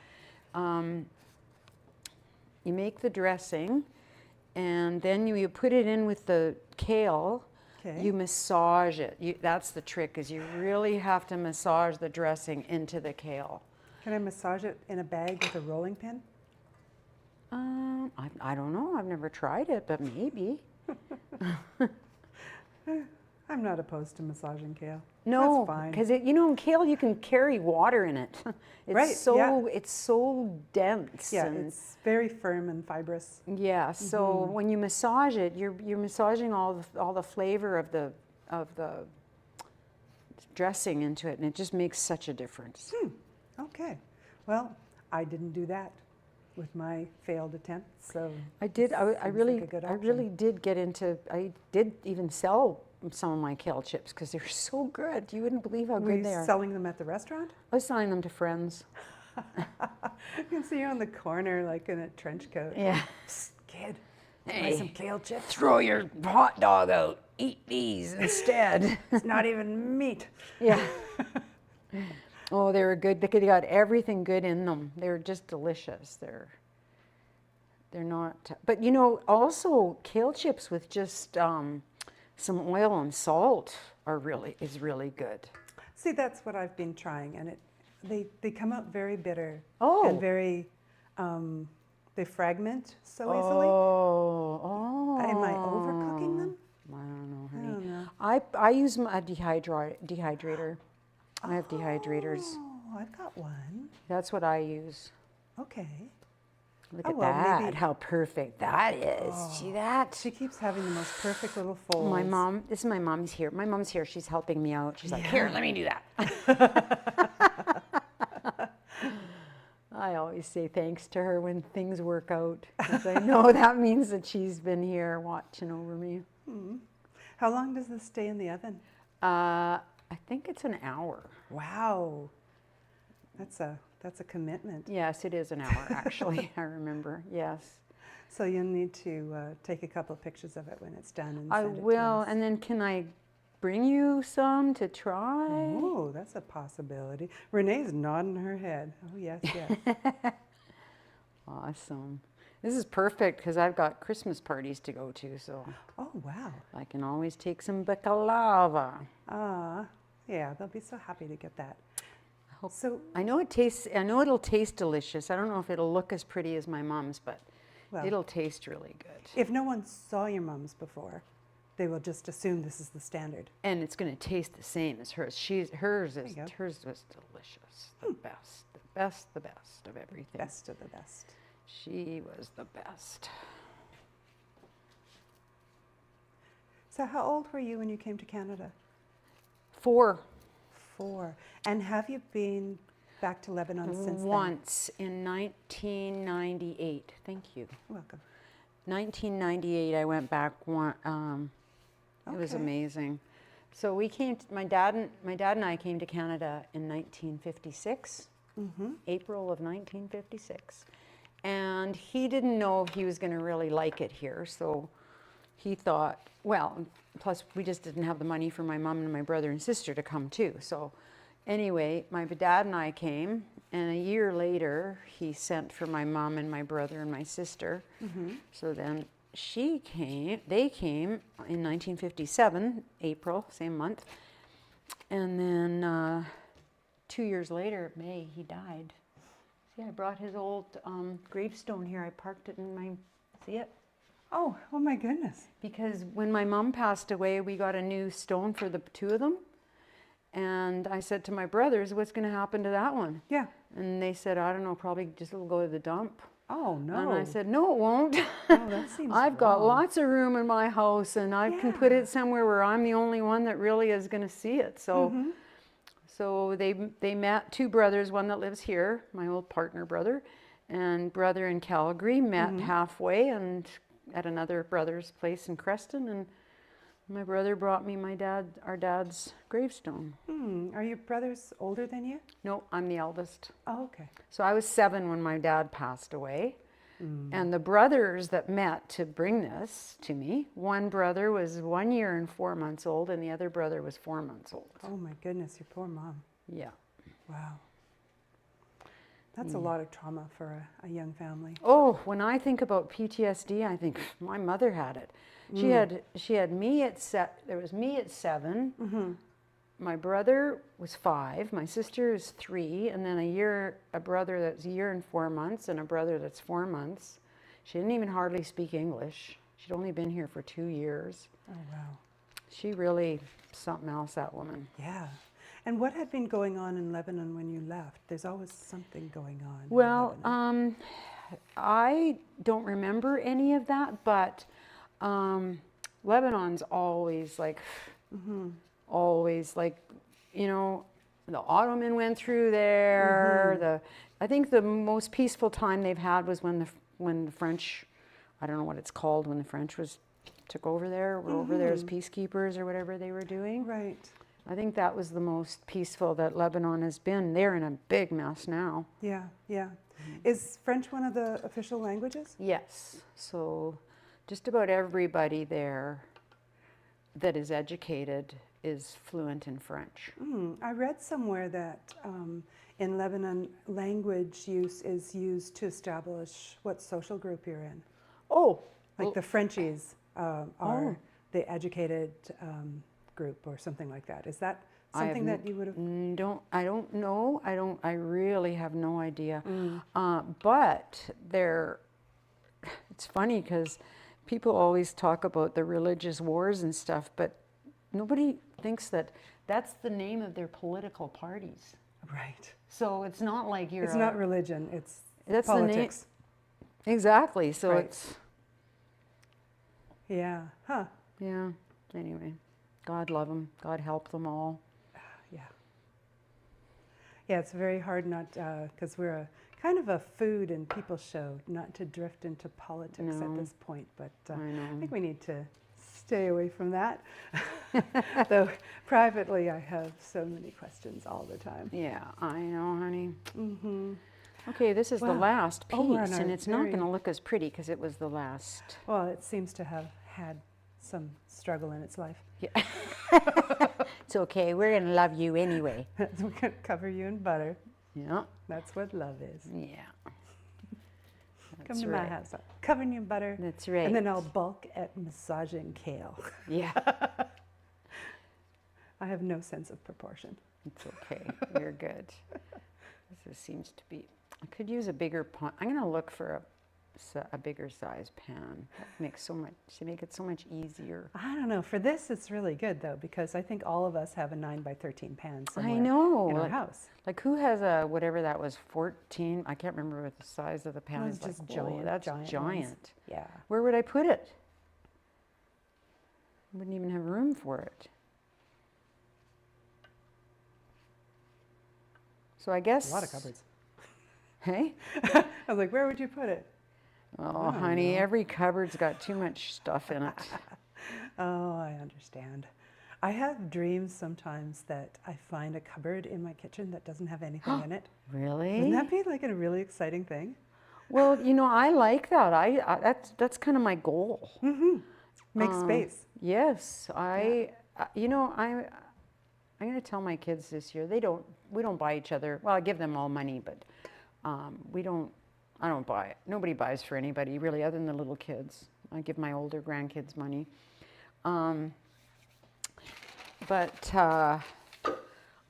You make the dressing, and then you put it in with the kale. Okay. You massage it. That's the trick, is you really have to massage the dressing into the kale. Can I massage it in a bag with a rolling pin? I don't know. I've never tried it, but maybe. I'm not opposed to massaging kale. No, That's fine. because in kale you can carry water in it. It's Right, it's so dense. Yeah, and it's very firm and fibrous. yeah. So when you massage it, you're massaging all the flavor of the dressing into it, and it just makes such a difference. Okay. Well, I didn't do that with my failed attempts, so I did. I seems really, like a good I option. really did get into. I did even sell some of my kale chips because they're so good. You wouldn't believe how Were good you they are. selling them at the restaurant? I was selling them to friends. I can see you on the corner, like in a trench coat. Yeah. Psst, kid, Hey. buy some kale chips. Throw your hot dog out. Eat these instead. It's not even meat. Yeah. Oh, they were good. They got everything good in them. They're just delicious. They're not. But also kale chips with just some oil and salt. is really good. See, that's what I've been trying, and they come out very bitter Oh. and very they fragment so easily. Oh. Am I overcooking them? I don't know, I honey. don't know. I use a dehydrator. I have dehydrators. Oh, I've got one. That's what I use. Okay. Look Oh, at well, that, maybe- how perfect that is. See that? She keeps having the most perfect little folds. My mom, this is my mom's here. My mom's here, she's helping me out. She's like, here, let me do that. I always say thanks to her when things work out, because I know that means that she's been here watching over me. How long does this stay in the oven? I think it's an hour. Wow. That's a commitment. Yes, it is an hour, actually. I remember, yes. So you'll need to take a couple of pictures of it when it's done and I send it to will, us. and then can I bring you some to try? Oh, that's a possibility. Renee's nodding her head. Oh, yes, yes. Awesome. This is perfect because I've got Christmas parties to go to, so Oh, wow. I can always take some baklava. Yeah, they'll be so happy to get that. hope- So, I know it'll taste delicious. I don't know if it'll look as pretty as my mom's, but well, it'll taste really good. if no one saw your mom's before, they will just assume this is the standard. And it's going to taste the same as hers. Hers was delicious. The best of everything. Best of the best. She was the best. So how old were you when you came to Canada? 4. 4. And have you been back to Lebanon since Once in 1998. Thank you. then? Welcome. 1998, I went back one. It was Okay. amazing. So we came. My dad and I came to Canada in 1956, April of 1956, and he didn't know if he was going to really like it here. So he thought, well, plus we just didn't have the money for my mom and my brother and sister to come too. So anyway, my dad and I came, and a year later, he sent for my mom and my brother and my sister. So then they came in 1957, April, same month. And then 2 years later, May, he died. See, I brought his old gravestone here. I parked it in see it? Oh my goodness. Because when my mom passed away, we got a new stone for the 2 of them. And I said to my brothers, what's going to happen to that one? Yeah. And they said, I don't know, probably just it'll go to the dump. Oh, no. And I said, no, it won't. Oh, that seems I've got wrong. lots of room in my house, and I can put Yeah. it somewhere where I'm the only one that really is going to see it. So, so they met 2 brothers, one that lives here, my old partner brother, and brother in Calgary, met halfway and at another brother's place in Creston, and my brother brought me our dad's gravestone. Are your brothers older than you? No, I'm the eldest. Oh, okay. So I was 7 when my dad passed away. And the brothers that met to bring this to me, one brother was 1 year and 4 months old, and the other brother was 4 months old. Oh my goodness, your poor mom. Yeah. Wow. That's a lot of trauma for a young family. Oh, when I think about PTSD, I think my mother had it. She had me at there was me at 7. My brother was 5, my sister is 3, and then a brother that's a year and 4 months, and a brother that's 4 months. She didn't even hardly speak English. She'd only been here for 2 years. Oh, wow. She really something else, that woman. Yeah. And what had been going on in Lebanon when you left? There's always something going on. in Well, Lebanon. I don't remember any of that, but Lebanon's always like, the Ottoman went through there. I think the most peaceful time they've had was when the French, I don't know what it's called, when the French took over there, were over there as peacekeepers or whatever they were doing. Right. I think that was the most peaceful that Lebanon has been. They're in a big mess now. Yeah, yeah. Is French one of the official languages? Yes. So just about everybody there that is educated is fluent in French. I read somewhere that in Lebanon, language use is used to establish what social group you're in. Oh, Like the Frenchies are the educated group or something like that. Is that something that you would have? I don't know. I really have no idea. But it's funny because people always talk about the religious wars and stuff, but nobody thinks that that's the name of their political parties. Right. So it's not like It's not religion, that's politics. The name. Exactly. So Right. it's. Yeah. Huh. Yeah. Anyway, God love them. God help them all. Yeah. Yeah, it's very hard not, because we're a kind of a food and people show, not to drift into politics at this point. But I think we need to stay away from that. Though privately, I have so many questions all the time. Yeah, I know, honey. Okay, this is the last piece, we're on our and it's not going to look as pretty because it was the last. Well, it seems to have had some struggle in its life. Yeah. It's okay. We're going to love you anyway. We're going to cover you in butter. Yeah. That's what love is. Yeah. Come to my house. I'll cover you in butter. That's right. And then I'll bulk at massaging kale. Yeah. I have no sense of proportion. It's okay. You're good. This seems to be. I could use a bigger pot. I'm going to look for a bigger size pan. That makes to make it so much easier. I don't know. For this, it's really good though, because I think all of us have a 9 by 13 pan somewhere I know. in our house. Like who has a whatever that was 14? I can't remember what the size of the pan is. Just like, giant. That's giant. giant. Yeah. Where would I put it? Wouldn't even have room for it. So I guess A lot of cupboards. Hey? I was like, where would you put it? Oh, honey, every cupboard's got too much stuff in it. Oh, I understand. I have dreams sometimes that I find a cupboard in my kitchen that doesn't have anything in it. Really? Wouldn't that be like a really exciting thing? Well, I like that. That's kind of my goal. Make space. Yes, I'm going to tell my kids this year. We don't buy each other. Well, I give them all money, but I don't buy it. Nobody buys for anybody really, other than the little kids. I give my older grandkids money. But I'm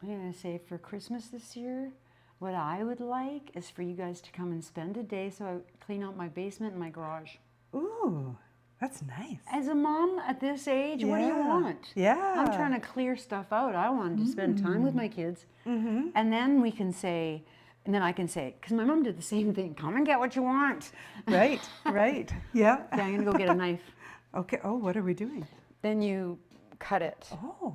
going to say for Christmas this year, what I would like is for you guys to come and spend a day so I clean out my basement and my garage. Ooh, that's nice. As a mom at this age, what do you want? Yeah. I'm trying to clear stuff out. I wanted to spend time with my kids. And then we can say, and then I can say, because my mom did the same thing, come and get what you want. Right, right. Yeah. Okay, I'm going to go get a knife. Okay. Oh, what are we doing? Then you cut it. Oh,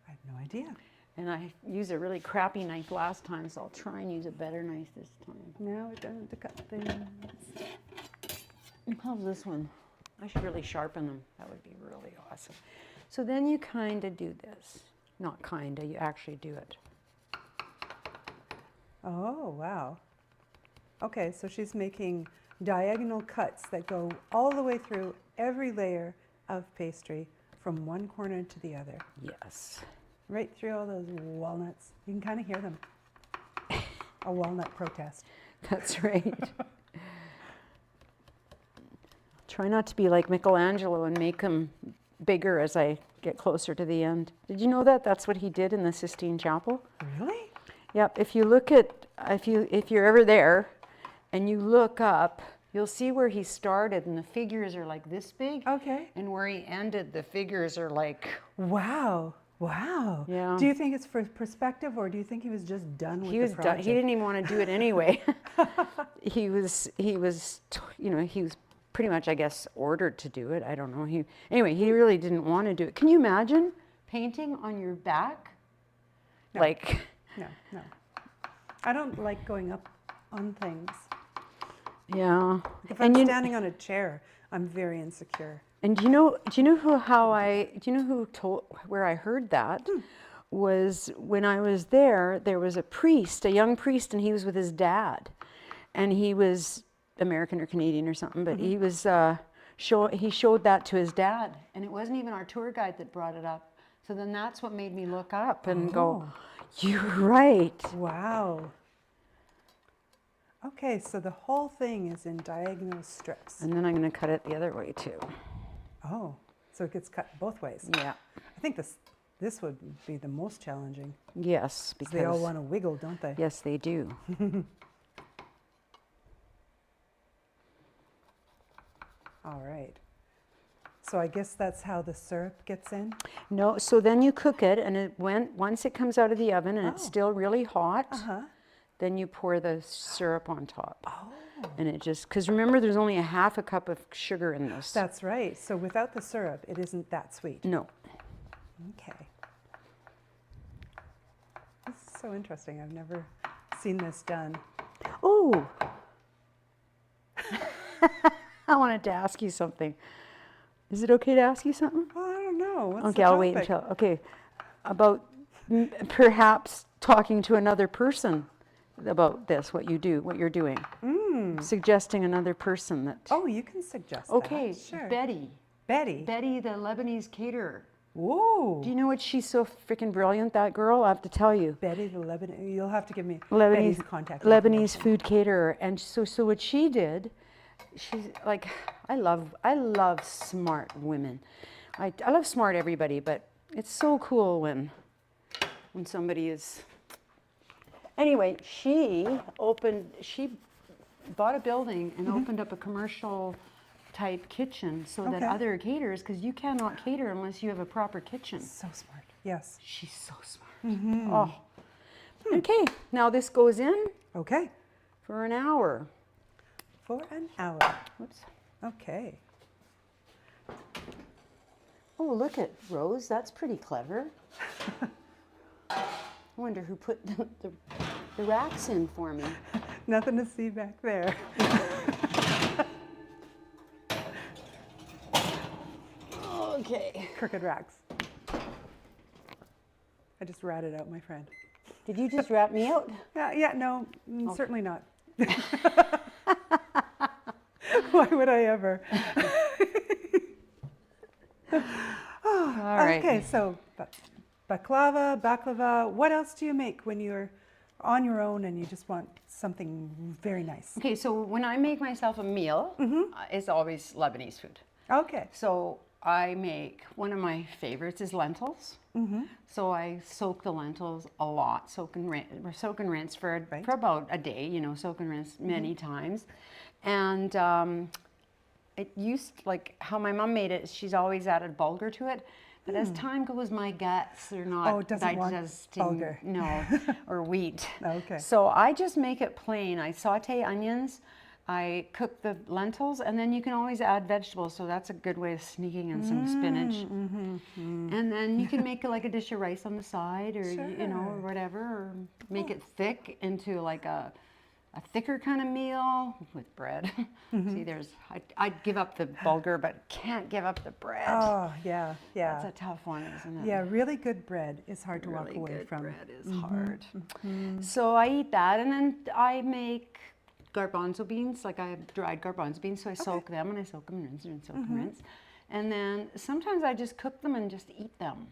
I have no idea. And I used a really crappy knife last time, so I'll try and use a better knife this time. Now we're done to cut things. How's this one? I should really sharpen them. That would be really awesome. So then you kind of do this. Not kind of, you actually do it. Oh, wow. Okay, so she's making diagonal cuts that go all the way through every layer of pastry from one corner to the other. Yes. Right through all those walnuts. You can kind of hear them. A walnut protest. That's right. Try not to be like Michelangelo and make them bigger as I get closer to the end. Did you know that? That's what he did in the Sistine Chapel. Really? Yep. If you look at, if you're ever there and you look up, you'll see where he started and the figures are like this big. Okay. And where he ended, the figures are like. Wow. Wow. Yeah. Do you think it's for perspective or do you think he was just done with the project? He didn't even want to do it anyway. he was pretty much, I guess, ordered to do it. I don't know. He really didn't want to do it. Can you imagine painting on your back? No. Like. No. I don't like going up on things. Yeah. If I'm standing on a chair, I'm very insecure. And do you know where I heard that? Was when I was there was a priest, a young priest, and he was with his dad. And he was American or Canadian or something, but he was he showed that to his dad. And it wasn't even our tour guide that brought it up. So then that's what made me look up and go, you're right. Wow. Okay, so the whole thing is in diagonal strips. And then I'm going to cut it the other way too. Oh, so it gets cut both ways. Yeah. I think this This would be the most challenging. Yes, 'Cause because they all want to wiggle, don't they? Yes, they do. All right. So I guess that's how the syrup gets in? No, so then you cook it, and once it comes out of the oven and it's still really hot, then you pour the syrup on top. Oh. And it just, because remember, there's only a half a cup of sugar in this. That's right. So without the syrup, it isn't that sweet. No. Okay. This is so interesting. I've never seen this done. Oh, I wanted to ask you something. Is it okay to ask you something? Well, I don't know. What's Okay, the I'll wait topic? until, okay. About perhaps talking to another person about this, what you do, what you're doing. Suggesting another person that. Oh, you can suggest Okay, that. Sure. Betty. Betty. Betty, the Lebanese caterer. Whoa. Do you know what? She's so freaking brilliant, that girl. I have to tell you. Betty the Lebanese. You'll have to give me Lebanese Betty's contact Lebanese information. food caterer. And so what she did, she's like, I love smart women. I love smart everybody, but it's so cool when somebody is. Anyway, she bought a building and opened up a commercial type kitchen so that other caterers, because you cannot cater unless you have a proper kitchen. So smart. Yes. She's so smart. Oh. Okay, now this goes in Okay. for an hour. For an hour. Whoops. Okay. Oh, look at Rose. That's pretty clever. I wonder who put the racks in for me. Nothing to see back there. Okay. Crooked racks. I just ratted out my friend. Did you just wrap me out? Yeah, no, certainly not. Why would I ever? All right. Okay, so baklava. What else do you make when you're on your own and you just want something very nice? Okay, so when I make myself a meal, it's always Lebanese food. Okay. So I make, one of my favorites is lentils. So I soak the lentils a lot, soak and rinse for about a day, soak and rinse many times. And it used, like how my mom made it, she's always added bulgur to it. But as time goes, my guts are not digesting, bulgur. no, or wheat. Okay. So I just make it plain. I saute onions, I cook the lentils, and then you can always add vegetables. So that's a good way of sneaking in some spinach. And then you can make like a dish of rice on the side, or or whatever, or make it thick into like a thicker kind of meal with bread. See, I'd give up the bulgur, but can't give up the bread. Oh, yeah. That's a tough one, isn't it? Yeah, really good bread is hard to walk Really away good from. bread is hard. So I eat that, and then I make garbanzo beans. Like I have dried garbanzo beans, so I soak them, and I soak them and rinse and soak and rinse. And then sometimes I just cook them and just eat them.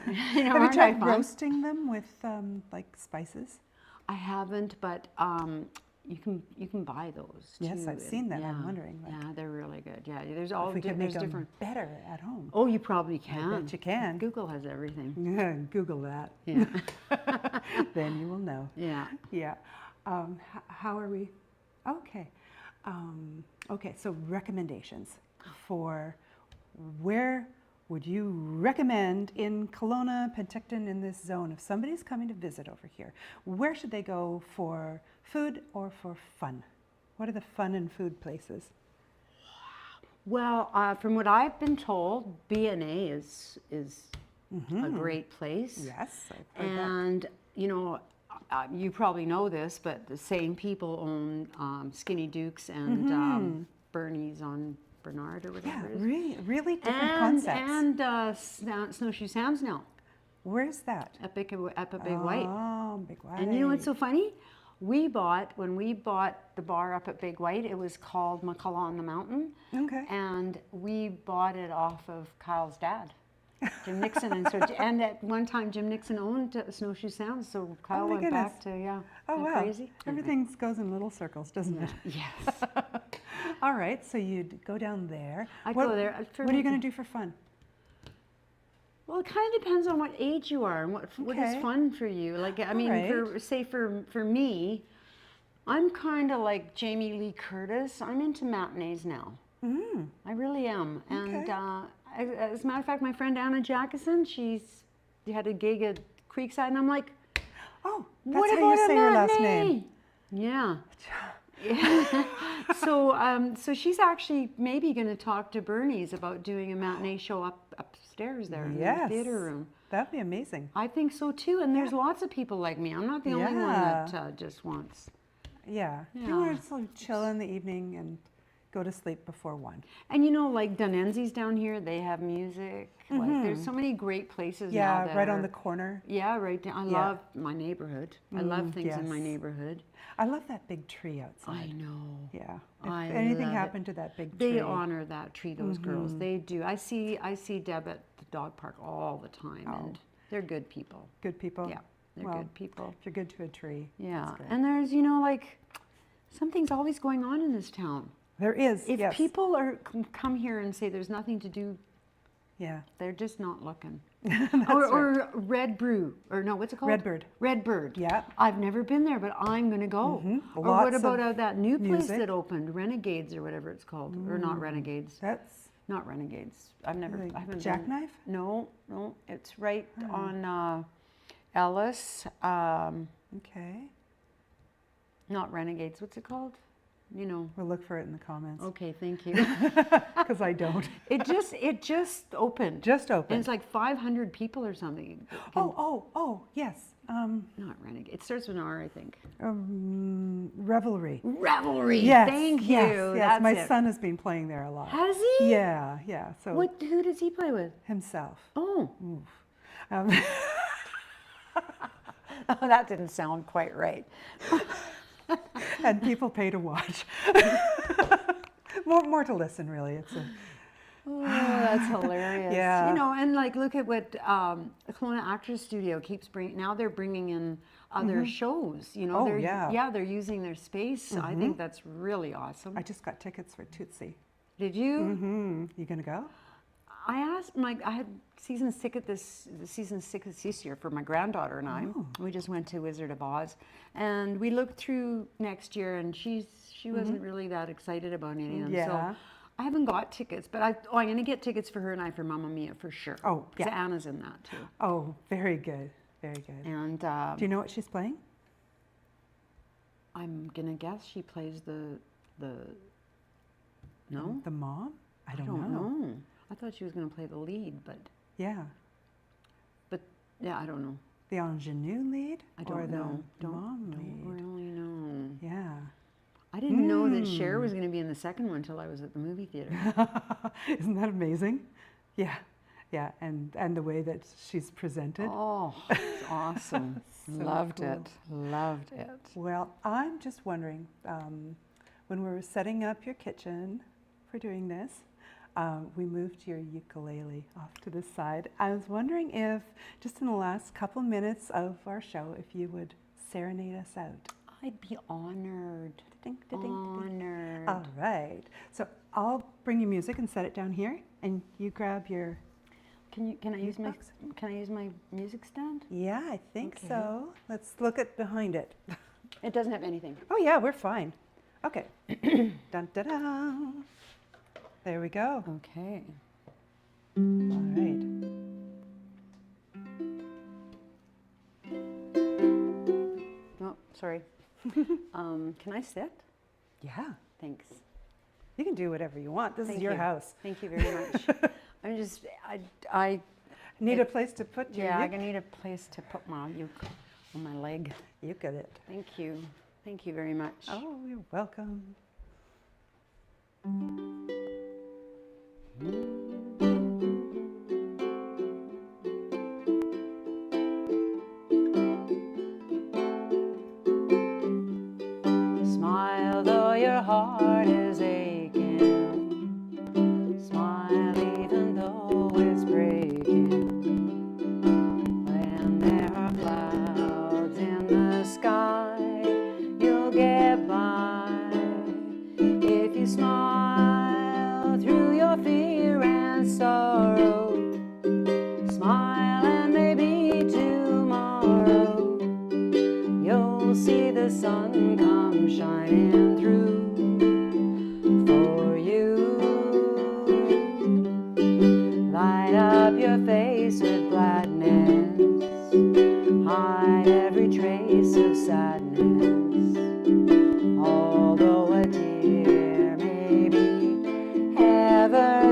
Have you tried roasting them with like spices? I haven't, but you can buy those too. Yes, I've seen them. I'm wondering. Like, yeah, they're really good. Yeah, there's if we could make them different. better at home. Oh, you probably can. I bet you can. Google has everything. Yeah, Google that. Yeah. Then you will know. Yeah. Yeah. How are we? Okay. Okay, so recommendations for where would you recommend in Kelowna, Penticton, in this zone, if somebody's coming to visit over here, where should they go for food or for fun? What are the fun and food places? Well, from what I've been told, B&A is a great place. Yes, I've heard that. And, you probably know this, but the same people own Skinny Duke's and Bernie's on Bernard or whatever Yeah, it is. really different concepts. And Snowshoe Sam's now. Where's that? Up at Big White. Oh, Big White. And you know what's so funny? When we bought the bar up at Big White, it was called McCullough on the Mountain. Okay. And we bought it off of Kyle's dad, Jim Nixon. And at one time, Jim Nixon owned Snowshoe Sam's, so Kyle went back to, Oh, isn't that wow. crazy? Everything goes in little circles, doesn't it? Yes. All right, so you'd go down there. I'd go there. What are you going to do for fun? Well, it kind of depends on what age you are and what is Okay. fun for you. Like, I mean, right. for me, I'm kind of like Jamie Lee Curtis. I'm into matinees now. I really am. And as a matter of fact, my friend Anna Jackson, she had a gig at Creekside, and I'm like, Oh, what that's how about you a say your last name. matinee? Yeah. So she's actually maybe going to talk to Bernie's about doing a matinee show upstairs there in the theater room. That'd be amazing. I think so too. And there's lots of people like me. I'm not the only one that just wants. Yeah. If you want to sort of chill in the evening and go to sleep before 1. And you know, like Dunenzi's down here, they have music. Like, there's so many great places now. Yeah, right on the corner. Yeah, right down. I love my neighborhood. I love things in my yes. neighborhood. I love that big tree outside. I know. Yeah. I If anything love happened to that big tree. They honor that tree, those girls. They do. I see Deb at the dog park all the time, and they're good people. Good people? Yeah, they're good people. If you're good to a tree. Yeah, that's good. and there's, you know, like, something's always going on in this town. There is, If yes. people come here and say there's nothing to do, Yeah. they're just not looking. That's or Red Brew, or no, what's it called? Redbird. Redbird. Yeah. I've never been there, but I'm going to go. Or what Lots about of that new place music. that opened, Renegades or whatever it's called, or not Renegades? That's Not Renegades. I haven't been. Jackknife? No, it's right on Ellis. okay. Not Renegades. What's it called? You know. We'll look for it in the comments. Okay, thank you. Because I don't. It just opened. Just And open. it's like 500 people or something. Oh, yes. Not Renegade. It starts with an R, I think. Revelry. Revelry. Yes. Thank you. Yes. That's My it. son has been playing there a lot. Has he? Yeah. So Who does he play with? himself. Oh. Um, Oh, that didn't sound quite right. and people pay to watch. more to listen, really. It's a, Oh, that's hilarious. Yeah. You know, and like, look at what Kelowna Actors Studio keeps bringing. Now they're bringing in other shows. You know, Oh, they're, yeah. they're using their space. I think that's really awesome. I just got tickets for Tootsie. Did you? You gonna go? I asked I had season ticket this year for my granddaughter and I. We just went to Wizard of Oz, and we looked through next year, and she wasn't really that excited about any of them. Yeah. So I haven't got tickets, but I'm going to get tickets for her and I for Mamma Mia for sure. Oh, yeah. So Anna's in that too. Oh, very good. Very good. And Do you know what she's playing? I'm gonna guess she plays the no. The mom? I don't know. know. I thought she was gonna play the lead, but Yeah. yeah, I don't know. The ingenue lead? I don't or the know. mom Don't lead? really know. Yeah. I didn't know that Cher was going to be in the second one until I was at the movie theater. Isn't that amazing? Yeah. Yeah. And the way that she's presented. Oh, it's awesome. So Loved cool. it. Loved it. Well, I'm just wondering, when we were setting up your kitchen for doing this, we moved your ukulele off to the side. I was wondering if, just in the last couple minutes of our show, if you would serenade us out. I'd be honored. Honored. All right. So I'll bring you music and set it down here, and you grab your. Can I use my box? Can I use my music stand? Yeah, I think Okay. so. Let's look at behind it. It doesn't have anything. Oh yeah, we're fine. Okay. Dun, da, da. There we go. Okay. All right. Oh, sorry. Can I sit? Yeah. Thanks. You can do whatever you want. This is your house. Thank you very much. I Need a place to put your yeah, uke? I need a place to put my uke on my leg. You get it. Thank you. Thank you very much. Oh, you're welcome. Smile though your heart is aching. Smile even though it's breaking. When there are clouds in the sky, you'll get by if you smile.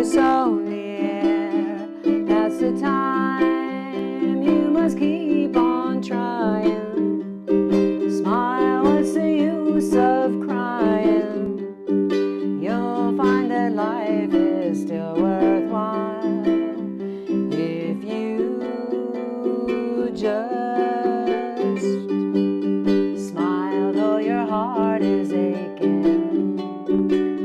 so near. That's the time you must keep on trying. Smile, what's the use of crying? You'll find that life is still worthwhile if you just smile, though your heart is aching.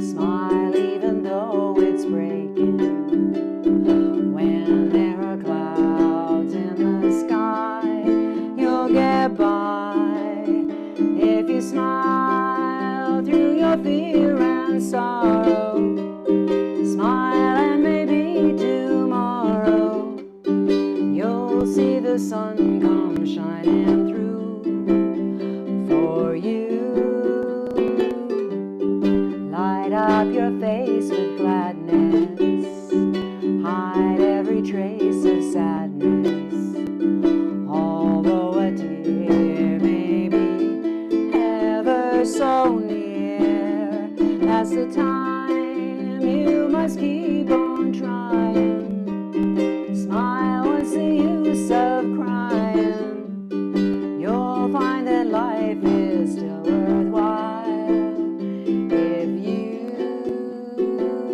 Smile even though it's breaking. When there are clouds in the sky, you'll get by if you smile through your fear and sorrow. Smile and maybe tomorrow you'll see the sun come shining through for you. Light up your face with gladness, hide every trace of sadness. Although a tear may be ever so near, that's the time you must keep on trying. Smile, what's the use of crying? You'll find that life is still worthwhile if you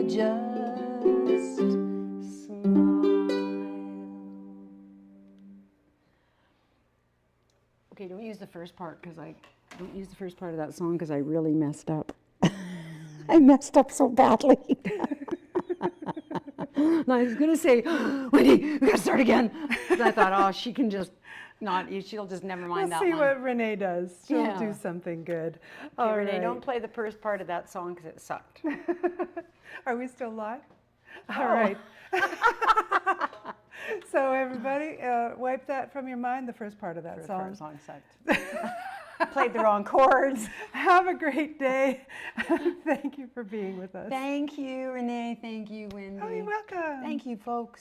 just smile. Okay, don't use the first part because I don't use the first part of that song because I really messed up. I messed up so badly. And I was going to say, Wendy, we got to start again. But I thought, oh, she can just not, she'll just never mind that We'll see one. what Renee does. She'll Yeah. do something good. Okay, All Renee, right. don't play the first part of that song because it sucked. Are we still live? All right. So everybody, wipe that from your mind, the first part of that The song. first song sucked. Played the wrong chords. Have a great day. Thank you for being with us. Thank you, Renee. Thank you, Wendy. Oh, you're welcome. Thank you, folks.